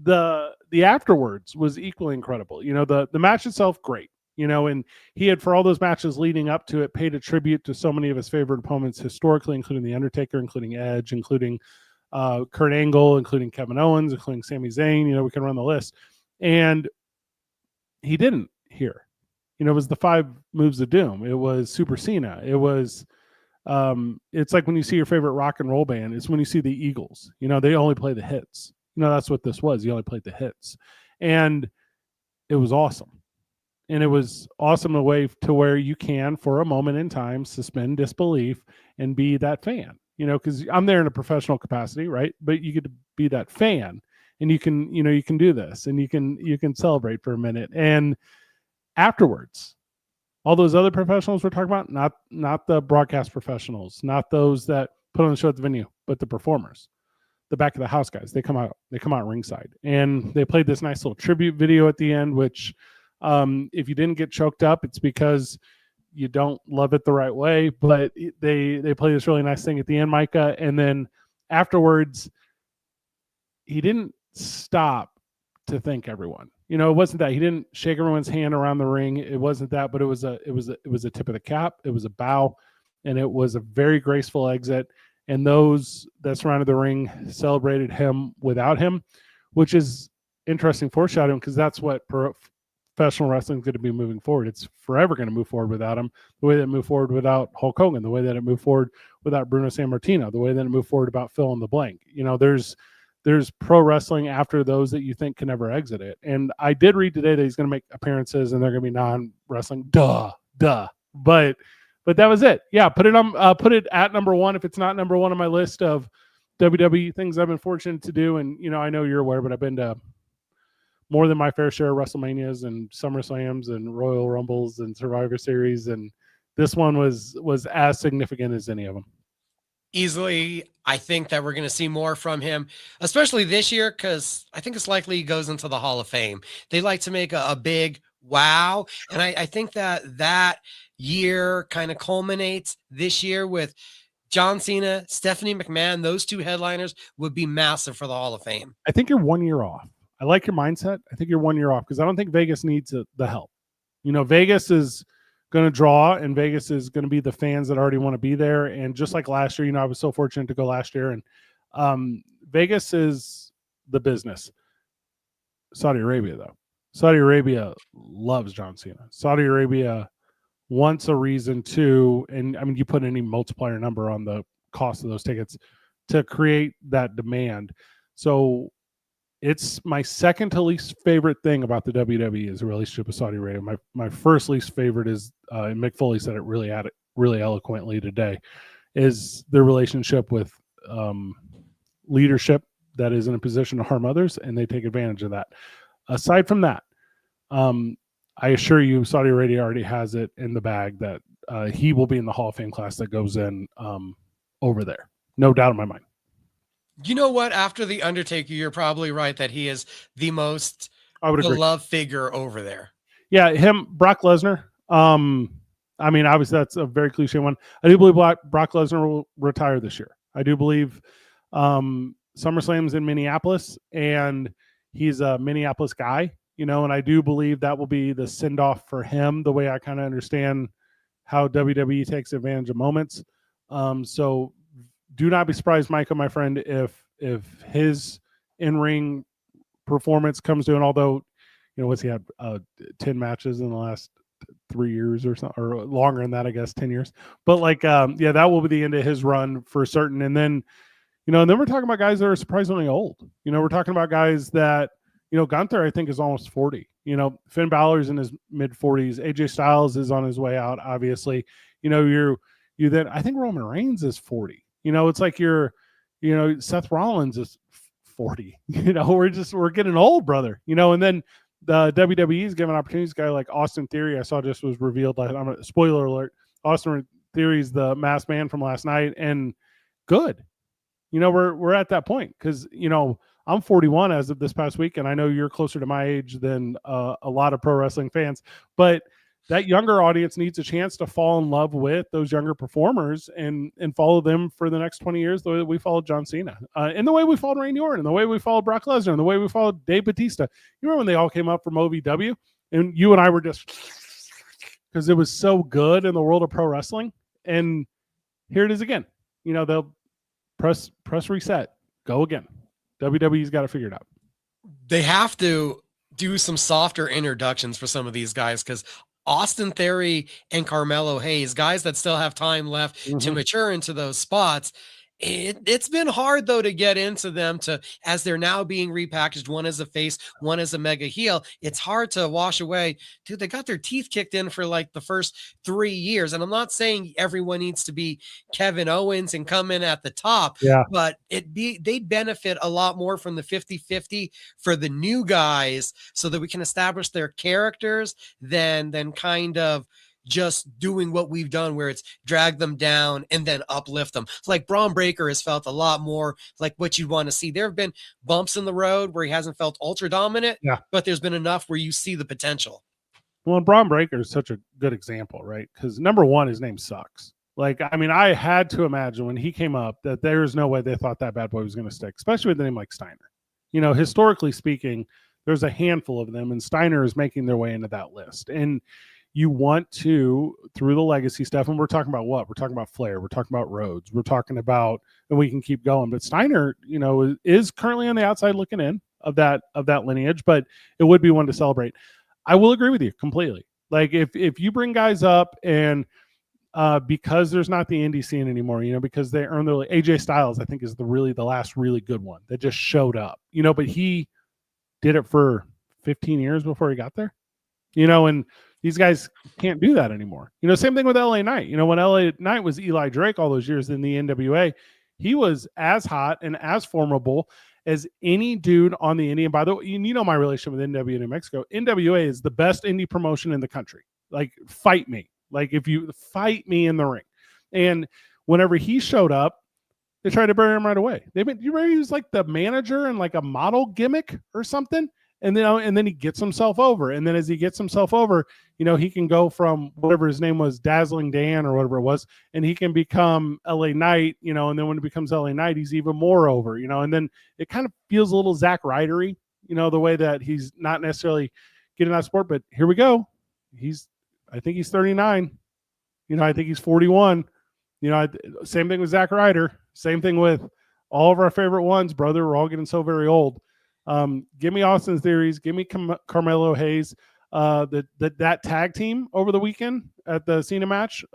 the afterwards was equally incredible. The match itself, great. And he had, for all those matches leading up to it, paid a tribute to so many of his favorite opponents historically, including The Undertaker, including Edge, including Kurt Angle, including Kevin Owens, including Sami Zayn. We can run the list. And he didn't here. It was the 5 moves of doom. It was Super Cena. It was, it's like when you see your favorite rock and roll band, it's when you see the Eagles. They only play the hits. That's what this was. He only played the hits. And it was awesome. And it was awesome in a way to where you can, for a moment in time, suspend disbelief and be that fan, because I'm there in a professional capacity, right? But you get to be that fan, and you can do this, and you can celebrate for a minute. And afterwards, all those other professionals we're talking about, not the broadcast professionals, not those that put on the show at the venue, but the performers, the back of the house guys, they come out ringside, and they played this nice little tribute video at the end, which, if you didn't get choked up, it's because you don't love it the right way. But they play this really nice thing at the end, Micah. And then afterwards, he didn't stop to thank everyone. It wasn't that he didn't shake everyone's hand around the ring. It wasn't that, but it was a tip of the cap. It was a bow, and it was a very graceful exit. And those that surrounded the ring celebrated him without him, which is interesting foreshadowing, because that's what professional wrestling is going to be moving forward. It's forever going to move forward without him, the way that it moved forward without Hulk Hogan, the way that it moved forward without Bruno Sammartino, the way that it moved forward about fill in the blank. There's there's pro wrestling after those that you think can never exit it. And I did read today that he's going to make appearances and they're going to be non-wrestling. Duh. But that was it. Yeah, put it at number one if it's not number one on my list of WWE things I've been fortunate to do. And I know you're aware, but I've been to more than my fair share of WrestleManias and SummerSlams and Royal Rumbles and Survivor Series, and this one was as significant as any of them. Easily, I think that we're going to see more from him, especially this year, because I think it's likely he goes into the Hall of Fame. They like to make a big wow, and I think that year kind of culminates this year with John Cena, Stephanie McMahon. Those two headliners would be massive for the Hall of Fame. I think you're 1 year off. I like your mindset. I think you're 1 year off because I don't think Vegas needs the help. Vegas is going to draw, and Vegas is going to be the fans that already want to be there. And just like last year, I was so fortunate to go last year, and Vegas is the business. Saudi Arabia, though. Saudi Arabia loves John Cena. Saudi Arabia wants a reason to, and I mean, you put any multiplier number on the cost of those tickets to create that demand. So it's my second to least favorite thing about the WWE is the relationship with Saudi Arabia. My first least favorite is, and Mick Foley said it really eloquently today, is their relationship with leadership that is in a position to harm others, and they take advantage of that. Aside from that, I assure you, Saudi Arabia already has it in the bag that he will be in the Hall of Fame class that goes in over there. No doubt in my mind. You know what? After The Undertaker, you're probably right that he is the most beloved figure over there. Yeah, Brock Lesnar. I mean, obviously that's a very cliche one. I do believe Brock Lesnar will retire this year. I do believe SummerSlam's in Minneapolis, and he's a Minneapolis guy, and I do believe that will be the send-off for him, the way I kind of understand how WWE takes advantage of moments. So do not be surprised, Micah, my friend, if his in-ring performance comes to an, although, what's he had 10 matches in the last 3 years or something, or longer than that, I guess 10 years. But that will be the end of his run for certain. And then, and then we're talking about guys that are surprisingly old. We're talking about guys that, Gunther, I think, is almost 40. Finn Balor's in his mid 40s. AJ Styles is on his way out, obviously. You then, I think Roman Reigns is 40. It's like Seth Rollins is 40. We're getting old, brother. And then the WWE is giving opportunities. A guy like Austin Theory, I saw just was revealed. Spoiler alert: Austin Theory's the masked man from last night, and good. We're at that point because I'm 41 as of this past week, and I know you're closer to my age than a lot of pro wrestling fans, but that younger audience needs a chance to fall in love with those younger performers and follow them for the next 20 years, the way that we followed John Cena, and the way we followed Randy Orton, and the way we followed Brock Lesnar, and the way we followed Dave Bautista. You remember when they all came up from OVW, and you and I were just, because it was so good in the world of pro wrestling, and here it is again. They'll press reset, go again. WWE's got to figure it out. They have to do some softer introductions for some of these guys, because Austin Theory and Carmelo Hayes, guys that still have time left to mature into those spots. It's been hard, though, to get into them as they're now being repackaged, one as a face, one as a mega heel. It's hard to wash away. Dude, they got their teeth kicked in for like the first 3 years. And I'm not saying everyone needs to be Kevin Owens and come in at the top, but they'd benefit a lot more from the 50-50 for the new guys so that we can establish their characters than kind of just doing what we've done, where it's drag them down and then uplift them. It's like Braun Breaker has felt a lot more like what you'd want to see. There have been bumps in the road where he hasn't felt ultra dominant, but there's been enough where you see the potential. Well, Braun Breaker is such a good example, right? Because number one, his name sucks. I had to imagine when he came up that there's no way they thought that bad boy was going to stick, especially with a name like Steiner. Historically speaking, there's a handful of them, and Steiner is making their way into that list. And you want to, through the legacy stuff, and we're talking about what? We're talking about Flair. We're talking about Rhodes. We're talking about, and we can keep going. But Steiner, is currently on the outside looking in of that lineage, but it would be one to celebrate. I will agree with you completely. Like if you bring guys up and because there's not the indie scene anymore, because they earned their AJ Styles, I think, is the last really good one that just showed up, but he did it for 15 years before he got there, and these guys can't do that anymore. Same thing with LA Knight. When LA Knight was Eli Drake all those years in the NWA, he was as hot and as formidable as any dude on the indie. And by the way, my relationship with NWA New Mexico. NWA is the best indie promotion in the country. Like, fight me. Like, if you fight me in the ring. And whenever he showed up, they tried to bury him right away. You remember he was like the manager and like a model gimmick or something? And then he gets himself over. And then as he gets himself over, he can go from whatever his name was, Dazzling Dan or whatever it was, and he can become LA Knight, and then when it becomes LA Knight, he's even more over, and then it kind of feels a little Zack Rydery, the way that he's not necessarily getting that sport. But here we go. I think he's 39. I think he's 41. Same thing with Zack Ryder. Same thing with all of our favorite ones, brother. We're all getting so very old. Give me Austin Theories. Give me Carmelo Hayes. That tag team over the weekend at the Cena match,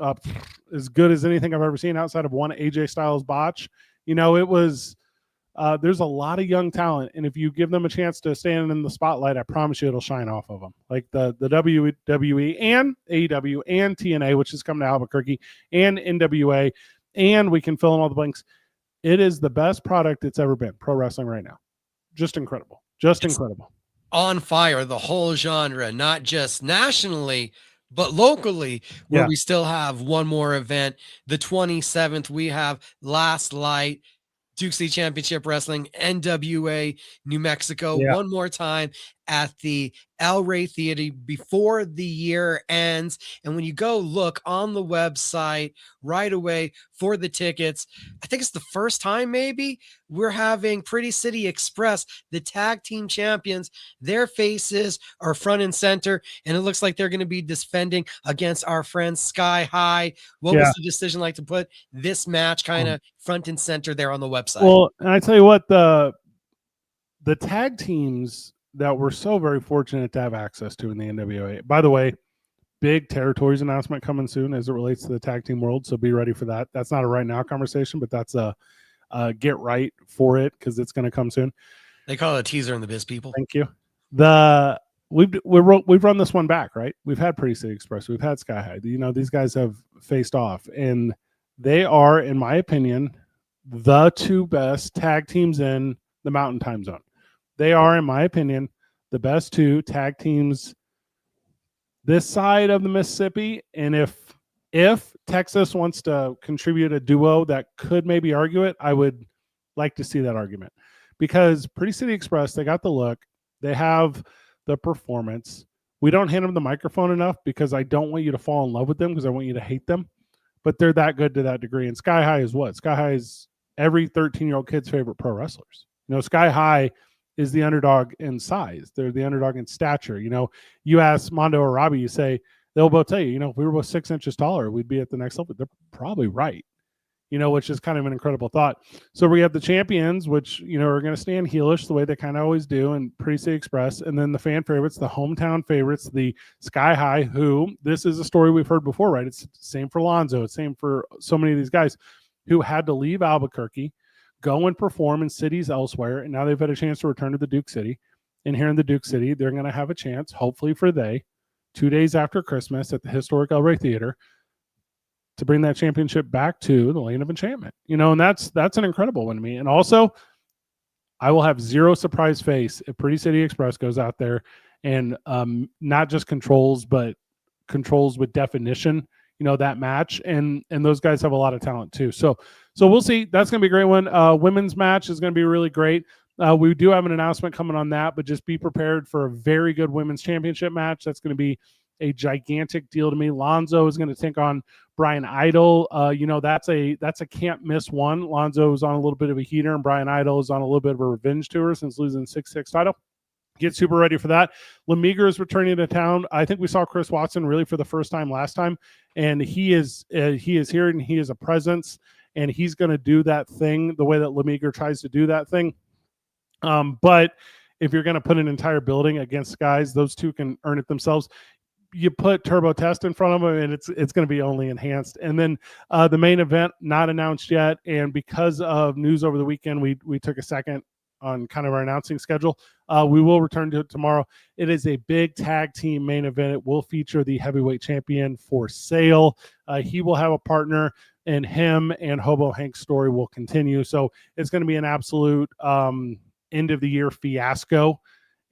as good as anything I've ever seen outside of one AJ Styles botch. It was, there's a lot of young talent, and if you give them a chance to stand in the spotlight, I promise you it'll shine off of them. Like the WWE and AEW and TNA, which is coming to Albuquerque, and NWA, and we can fill in all the blanks. It is the best product it's ever been, pro wrestling right now. Just incredible. It's incredible. On fire, the whole genre, not just nationally, but locally, where we still have one more event. The 27th, we have Last Light, Duke City Championship Wrestling, NWA, New Mexico, one more time at the El Rey Theater before the year ends. And when you go look on the website right away for the tickets, I think it's the first time maybe we're having Pretty City Express, the tag team champions. Their faces are front and center, and it looks like they're going to be defending against our friends Sky High. What was the decision like to put this match kind of front and center there on the website? Well, and I tell you what, the tag teams that we're so very fortunate to have access to in the NWA. By the way, big territories announcement coming soon as it relates to the tag team world, so be ready for that. That's not a right now conversation, but that's a get right for it because it's going to come soon. They call it a teaser in the biz, people. Thank you. We've run this one back, right? We've had Pretty City Express, we've had Sky High. These guys have faced off, and they are, in my opinion, the two best tag teams in the Mountain Time Zone. They are, in my opinion, the best two tag teams this side of the Mississippi. And if Texas wants to contribute a duo that could maybe argue it, I would like to see that argument. Because Pretty City Express, they got the look. They have the performance. We don't hand them the microphone enough because I don't want you to fall in love with them because I want you to hate them. But they're that good to that degree. And Sky High is what? Sky High is every 13-year-old kid's favorite pro wrestlers. Sky High is the underdog in size. They're the underdog in stature. You ask Mondo or Robbie, you say, they'll both tell you, if we were both 6 inches taller, we'd be at the next level. They're probably right, which is kind of an incredible thought. So we have the champions, which, are going to stand heelish the way they kind of always do, and Pretty City Express. And then the fan favorites, the hometown favorites, the Sky High, who this is a story we've heard before, right? It's the same for Lonzo. It's the same for so many of these guys who had to leave Albuquerque, go and perform in cities elsewhere, and now they've had a chance to return to the Duke City. And here in the Duke City, they're going to have a chance, hopefully for 2 days after Christmas at the historic El Rey Theater, to bring that championship back to the Lane of Enchantment. And that's an incredible one to me. And also, I will have zero surprise face if Pretty City Express goes out there and not just controls, but controls with definition, that match. And those guys have a lot of talent too. So we'll see. That's going to be a great one. Women's match is going to be really great. We do have an announcement coming on that, but just be prepared for a very good women's championship match. That's going to be a gigantic deal to me. Lonzo is going to take on Brian Idol. That's a can't miss one. Lonzo is on a little bit of a heater, and Brian Idol is on a little bit of a revenge tour since losing 6-6 title. Get super ready for that. Lemiga is returning to town. I think we saw Chris Watson really for the first time last time, and he is here, and he is a presence, and he's going to do that thing the way that Lemiga tries to do that thing. But if you're going to put an entire building against guys, those two can earn it themselves. you put Turbo Test in front of him, and it's going to be only enhanced. And then the main event not announced yet, and because of news over the weekend, we took a second on kind of our announcing schedule. We will return to it tomorrow. It is a big tag team main event. It will feature the heavyweight champion for sale. He will have a partner, and him and Hobo Hank's story will continue. So it's going to be an absolute end of the year fiasco.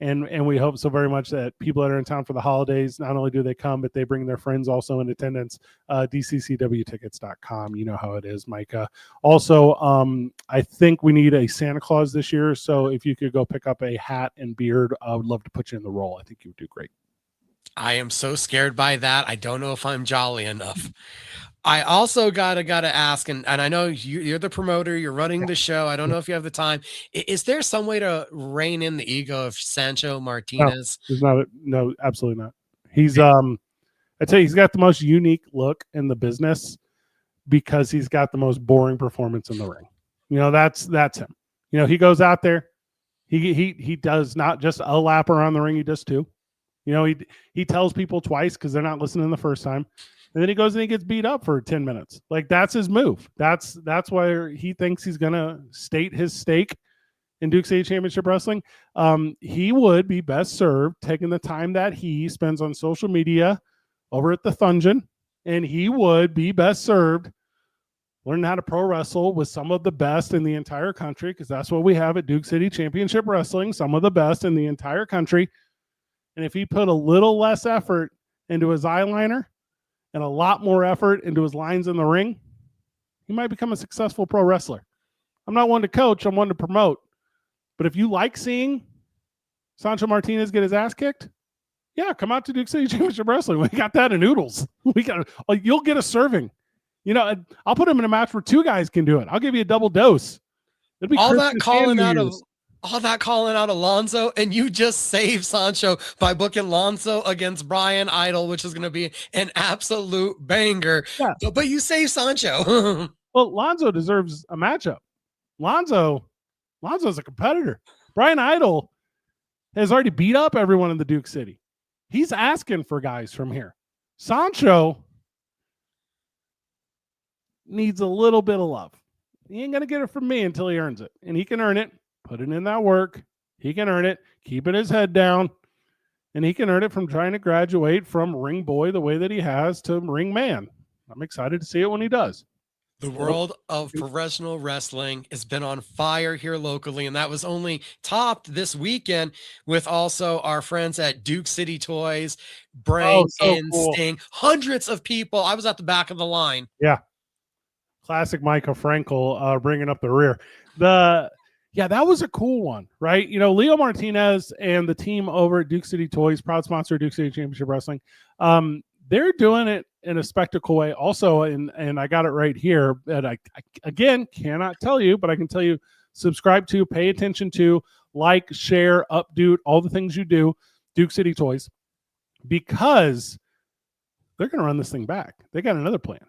And we hope so very much that people that are in town for the holidays, not only do they come, but they bring their friends also in attendance. DCCWtickets.com. You know how it is, Micah. Also, I think we need a Santa Claus this year. So if you could go pick up a hat and beard, I would love to put you in the role. I think you would do great. I am so scared by that. I don't know if I'm jolly enough. I also gotta ask, and I know you're the promoter, you're running the show. I don't know if you have the time. Is there some way to rein in the ego of Sancho Martinez? There's not no, absolutely not. He's I tell you, he's got the most unique look in the business because he's got the most boring performance in the ring. You know, that's him. You know, he goes out there, he does not just a lap around the ring, he does two. You know, he tells people twice because they're not listening the first time. And then he goes and he gets beat up for 10 minutes. Like, that's his move. That's why he thinks he's going to state his stake in Duke City Championship Wrestling. He would be best served taking the time that he spends on social media over at the Thungeon, and he would be best served learning how to pro wrestle with some of the best in the entire country, because that's what we have at Duke City Championship Wrestling, some of the best in the entire country. And if he put a little less effort into his eyeliner and a lot more effort into his lines in the ring, he might become a successful pro wrestler. I'm not one to coach, I'm one to promote. But if you like seeing Sancho Martinez get his ass kicked, yeah, come out to Duke City Championship Wrestling. We got that in noodles. You'll get a serving. You know, I'll put him in a match where two guys can do it. I'll give you a double dose. It'll be all that calling out Alonzo, and you just save Sancho by booking Lonzo against Brian Idol, which is going to be an absolute banger. Yeah. But you save Sancho. Well, Lonzo deserves a matchup. Lonzo's a competitor. Brian Idol has already beat up everyone in the Duke City. He's asking for guys from here. Sancho needs a little bit of love. He ain't going to get it from me until he earns it. And he can earn it. Put it in that work. He can earn it. Keeping his head down. And he can earn it from trying to graduate from ring boy the way that he has to ring man. I'm excited to see it when he does. The world of professional wrestling has been on fire here locally, and that was only topped this weekend with also our friends at Duke City Toys, Brain and cool. Sting. Hundreds of people. I was at the back of the line. Yeah. Classic Micah Frankel bringing up the rear. Yeah, that was a cool one, right? You know, Leo Martinez and the team over at Duke City Toys, proud sponsor of Duke City Championship Wrestling, they're doing it in a spectacle way also, and I got it right here that I again cannot tell you, but I can tell you, subscribe to, pay attention to, like, share, updo, all the things you do, Duke City Toys, because they're going to run this thing back. They got another plan.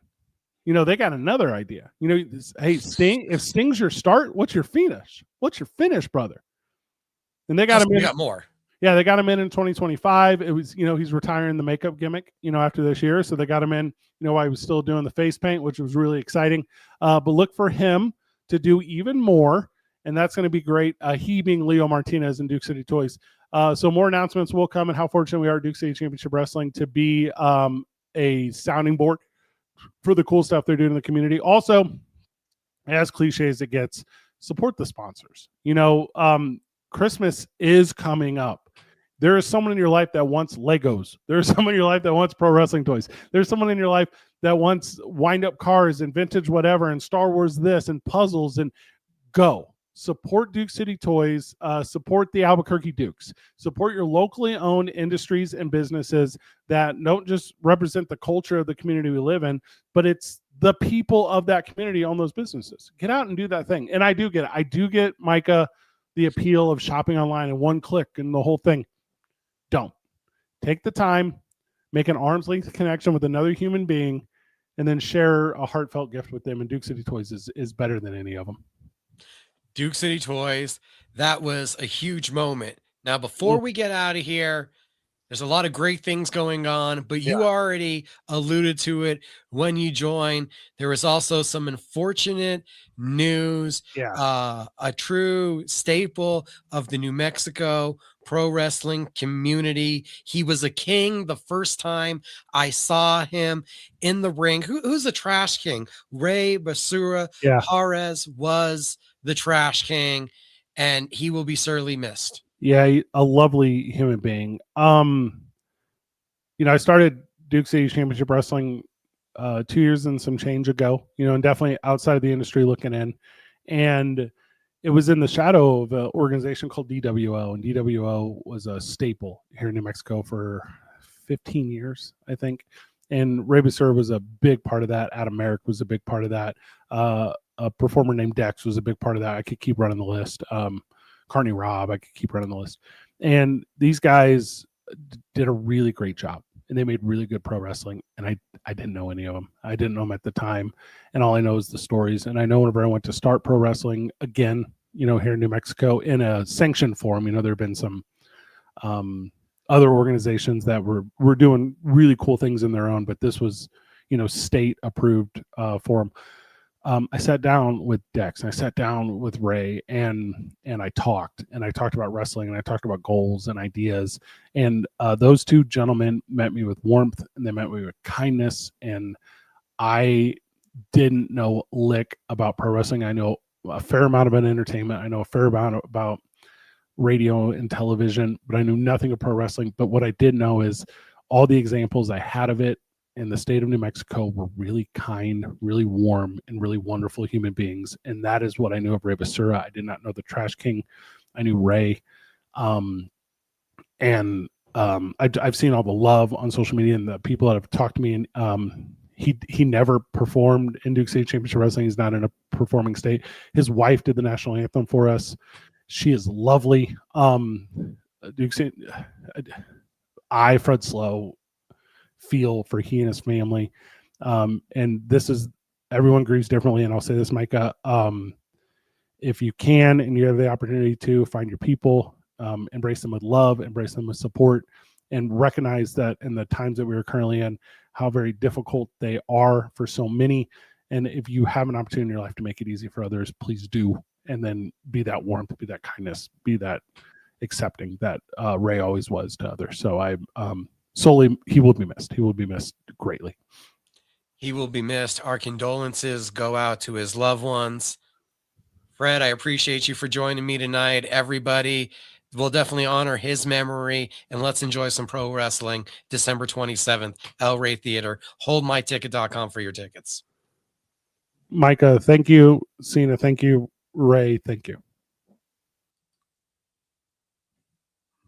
You know, they got another idea. You know, hey, Sting, if Sting's your start, what's your finish? What's your finish, brother? And they got him in. We got more. Yeah, they got him in 2025. It was, you know, he's retiring the makeup gimmick, you know, after this year. So they got him in, you know, while he was still doing the face paint, which was really exciting. But look for him to do even more. And that's going to be great. He being Leo Martinez and Duke City Toys. So more announcements will come, and how fortunate we are at Duke City Championship Wrestling to be a sounding board for the cool stuff they're doing in the community. Also, as cliche as it gets, support the sponsors. You know, Christmas is coming up. There is someone in your life that wants Legos. There's someone in your life that wants pro wrestling toys. There's someone in your life that wants wind-up cars and vintage whatever and Star Wars this and puzzles, and go. Support Duke City Toys. Support the Albuquerque Dukes. Support your locally owned industries and businesses that don't just represent the culture of the community we live in, but it's the people of that community own those businesses. Get out and do that thing. And I do get it. I do get, Micah, the appeal of shopping online and one click and the whole thing. Don't. Take the time, make an arm's length connection with another human being, and then share a heartfelt gift with them. And Duke City Toys is better than any of them. Duke City Toys, that was a huge moment. Now, before we get out of here, There's a lot of great things going on, but you Yeah. already alluded to it when you joined. There was also some unfortunate news. Yeah. A true staple of the New Mexico pro wrestling community. He was a king the first time I saw him in the ring. Who's the trash king? Ray Basura Yeah. Juarez was the trash king, and he will be sorely missed. Yeah, a lovely human being. I started Duke City Championship Wrestling 2 years and some change ago, and definitely outside of the industry looking in. And it was in the shadow of an organization called DWO, and DWO was a staple here in New Mexico for 15 years, I think. And Ray Basur was a big part of that. Adam Merrick was a big part of that. A performer named Dex was a big part of that. I could keep running the list. Carney Robb, I could keep running the list. And these guys did a really great job, and they made really good pro wrestling. And I didn't know any of them. I didn't know them at the time. And all I know is the stories. And I know whenever I went to start pro wrestling again, here in New Mexico in a sanctioned form, there have been some other organizations that were doing really cool things in their own, but this was, state approved forum. I sat down with Dex and I sat down with Ray and I talked about wrestling, and I talked about goals and ideas. And those two gentlemen met me with warmth, and they met me with kindness. And I didn't know lick about pro wrestling. I know a fair amount about entertainment. I know a fair amount about radio and television, but I knew nothing of pro wrestling. But what I did know is all the examples I had of it in the state of New Mexico were really kind, really warm, and really wonderful human beings. And that is what I knew of Ray Basura. I did not know the Trash King. I knew Ray. I've seen all the love on social media and the people that have talked to me. And he never performed in Duke City Championship Wrestling. He's not in a performing state. His wife did the national anthem for us. She is lovely. Duke City, Fred Slow, feel for he and his family. And this is, everyone grieves differently. And I'll say this, Micah, if you can, and you have the opportunity to find your people, embrace them with love, embrace them with support, and recognize that in the times that we are currently in, how very difficult they are for so many. And if you have an opportunity in your life to make it easy for others, please do. And then be that warmth, be that kindness, be that accepting that Ray always was to others. So he will be missed. He will be missed greatly. He will be missed. Our condolences go out to his loved ones. Fred, I appreciate you for joining me tonight. Everybody, we'll definitely honor his memory, and let's enjoy some pro wrestling December 27th, El Rey Theater. HoldMyTicket.com for your tickets. Micah, thank you. Cena, thank you. Ray, thank you.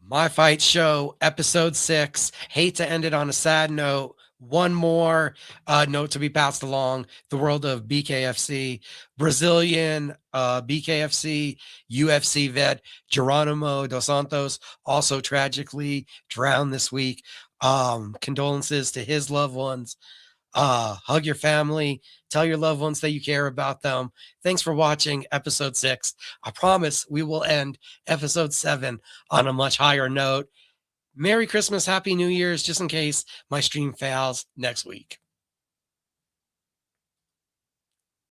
My Fight Show, episode 6. Hate to end it on a sad note. One more note to be passed along. The world of BKFC. Brazilian BKFC UFC vet Geronimo dos Santos also tragically drowned this week. Condolences to his loved ones. Hug your family. Tell your loved ones that you care about them. Thanks for watching episode 6. I promise we will end episode 7 on a much higher note. Merry Christmas, Happy New Year's, just in case my stream fails next week.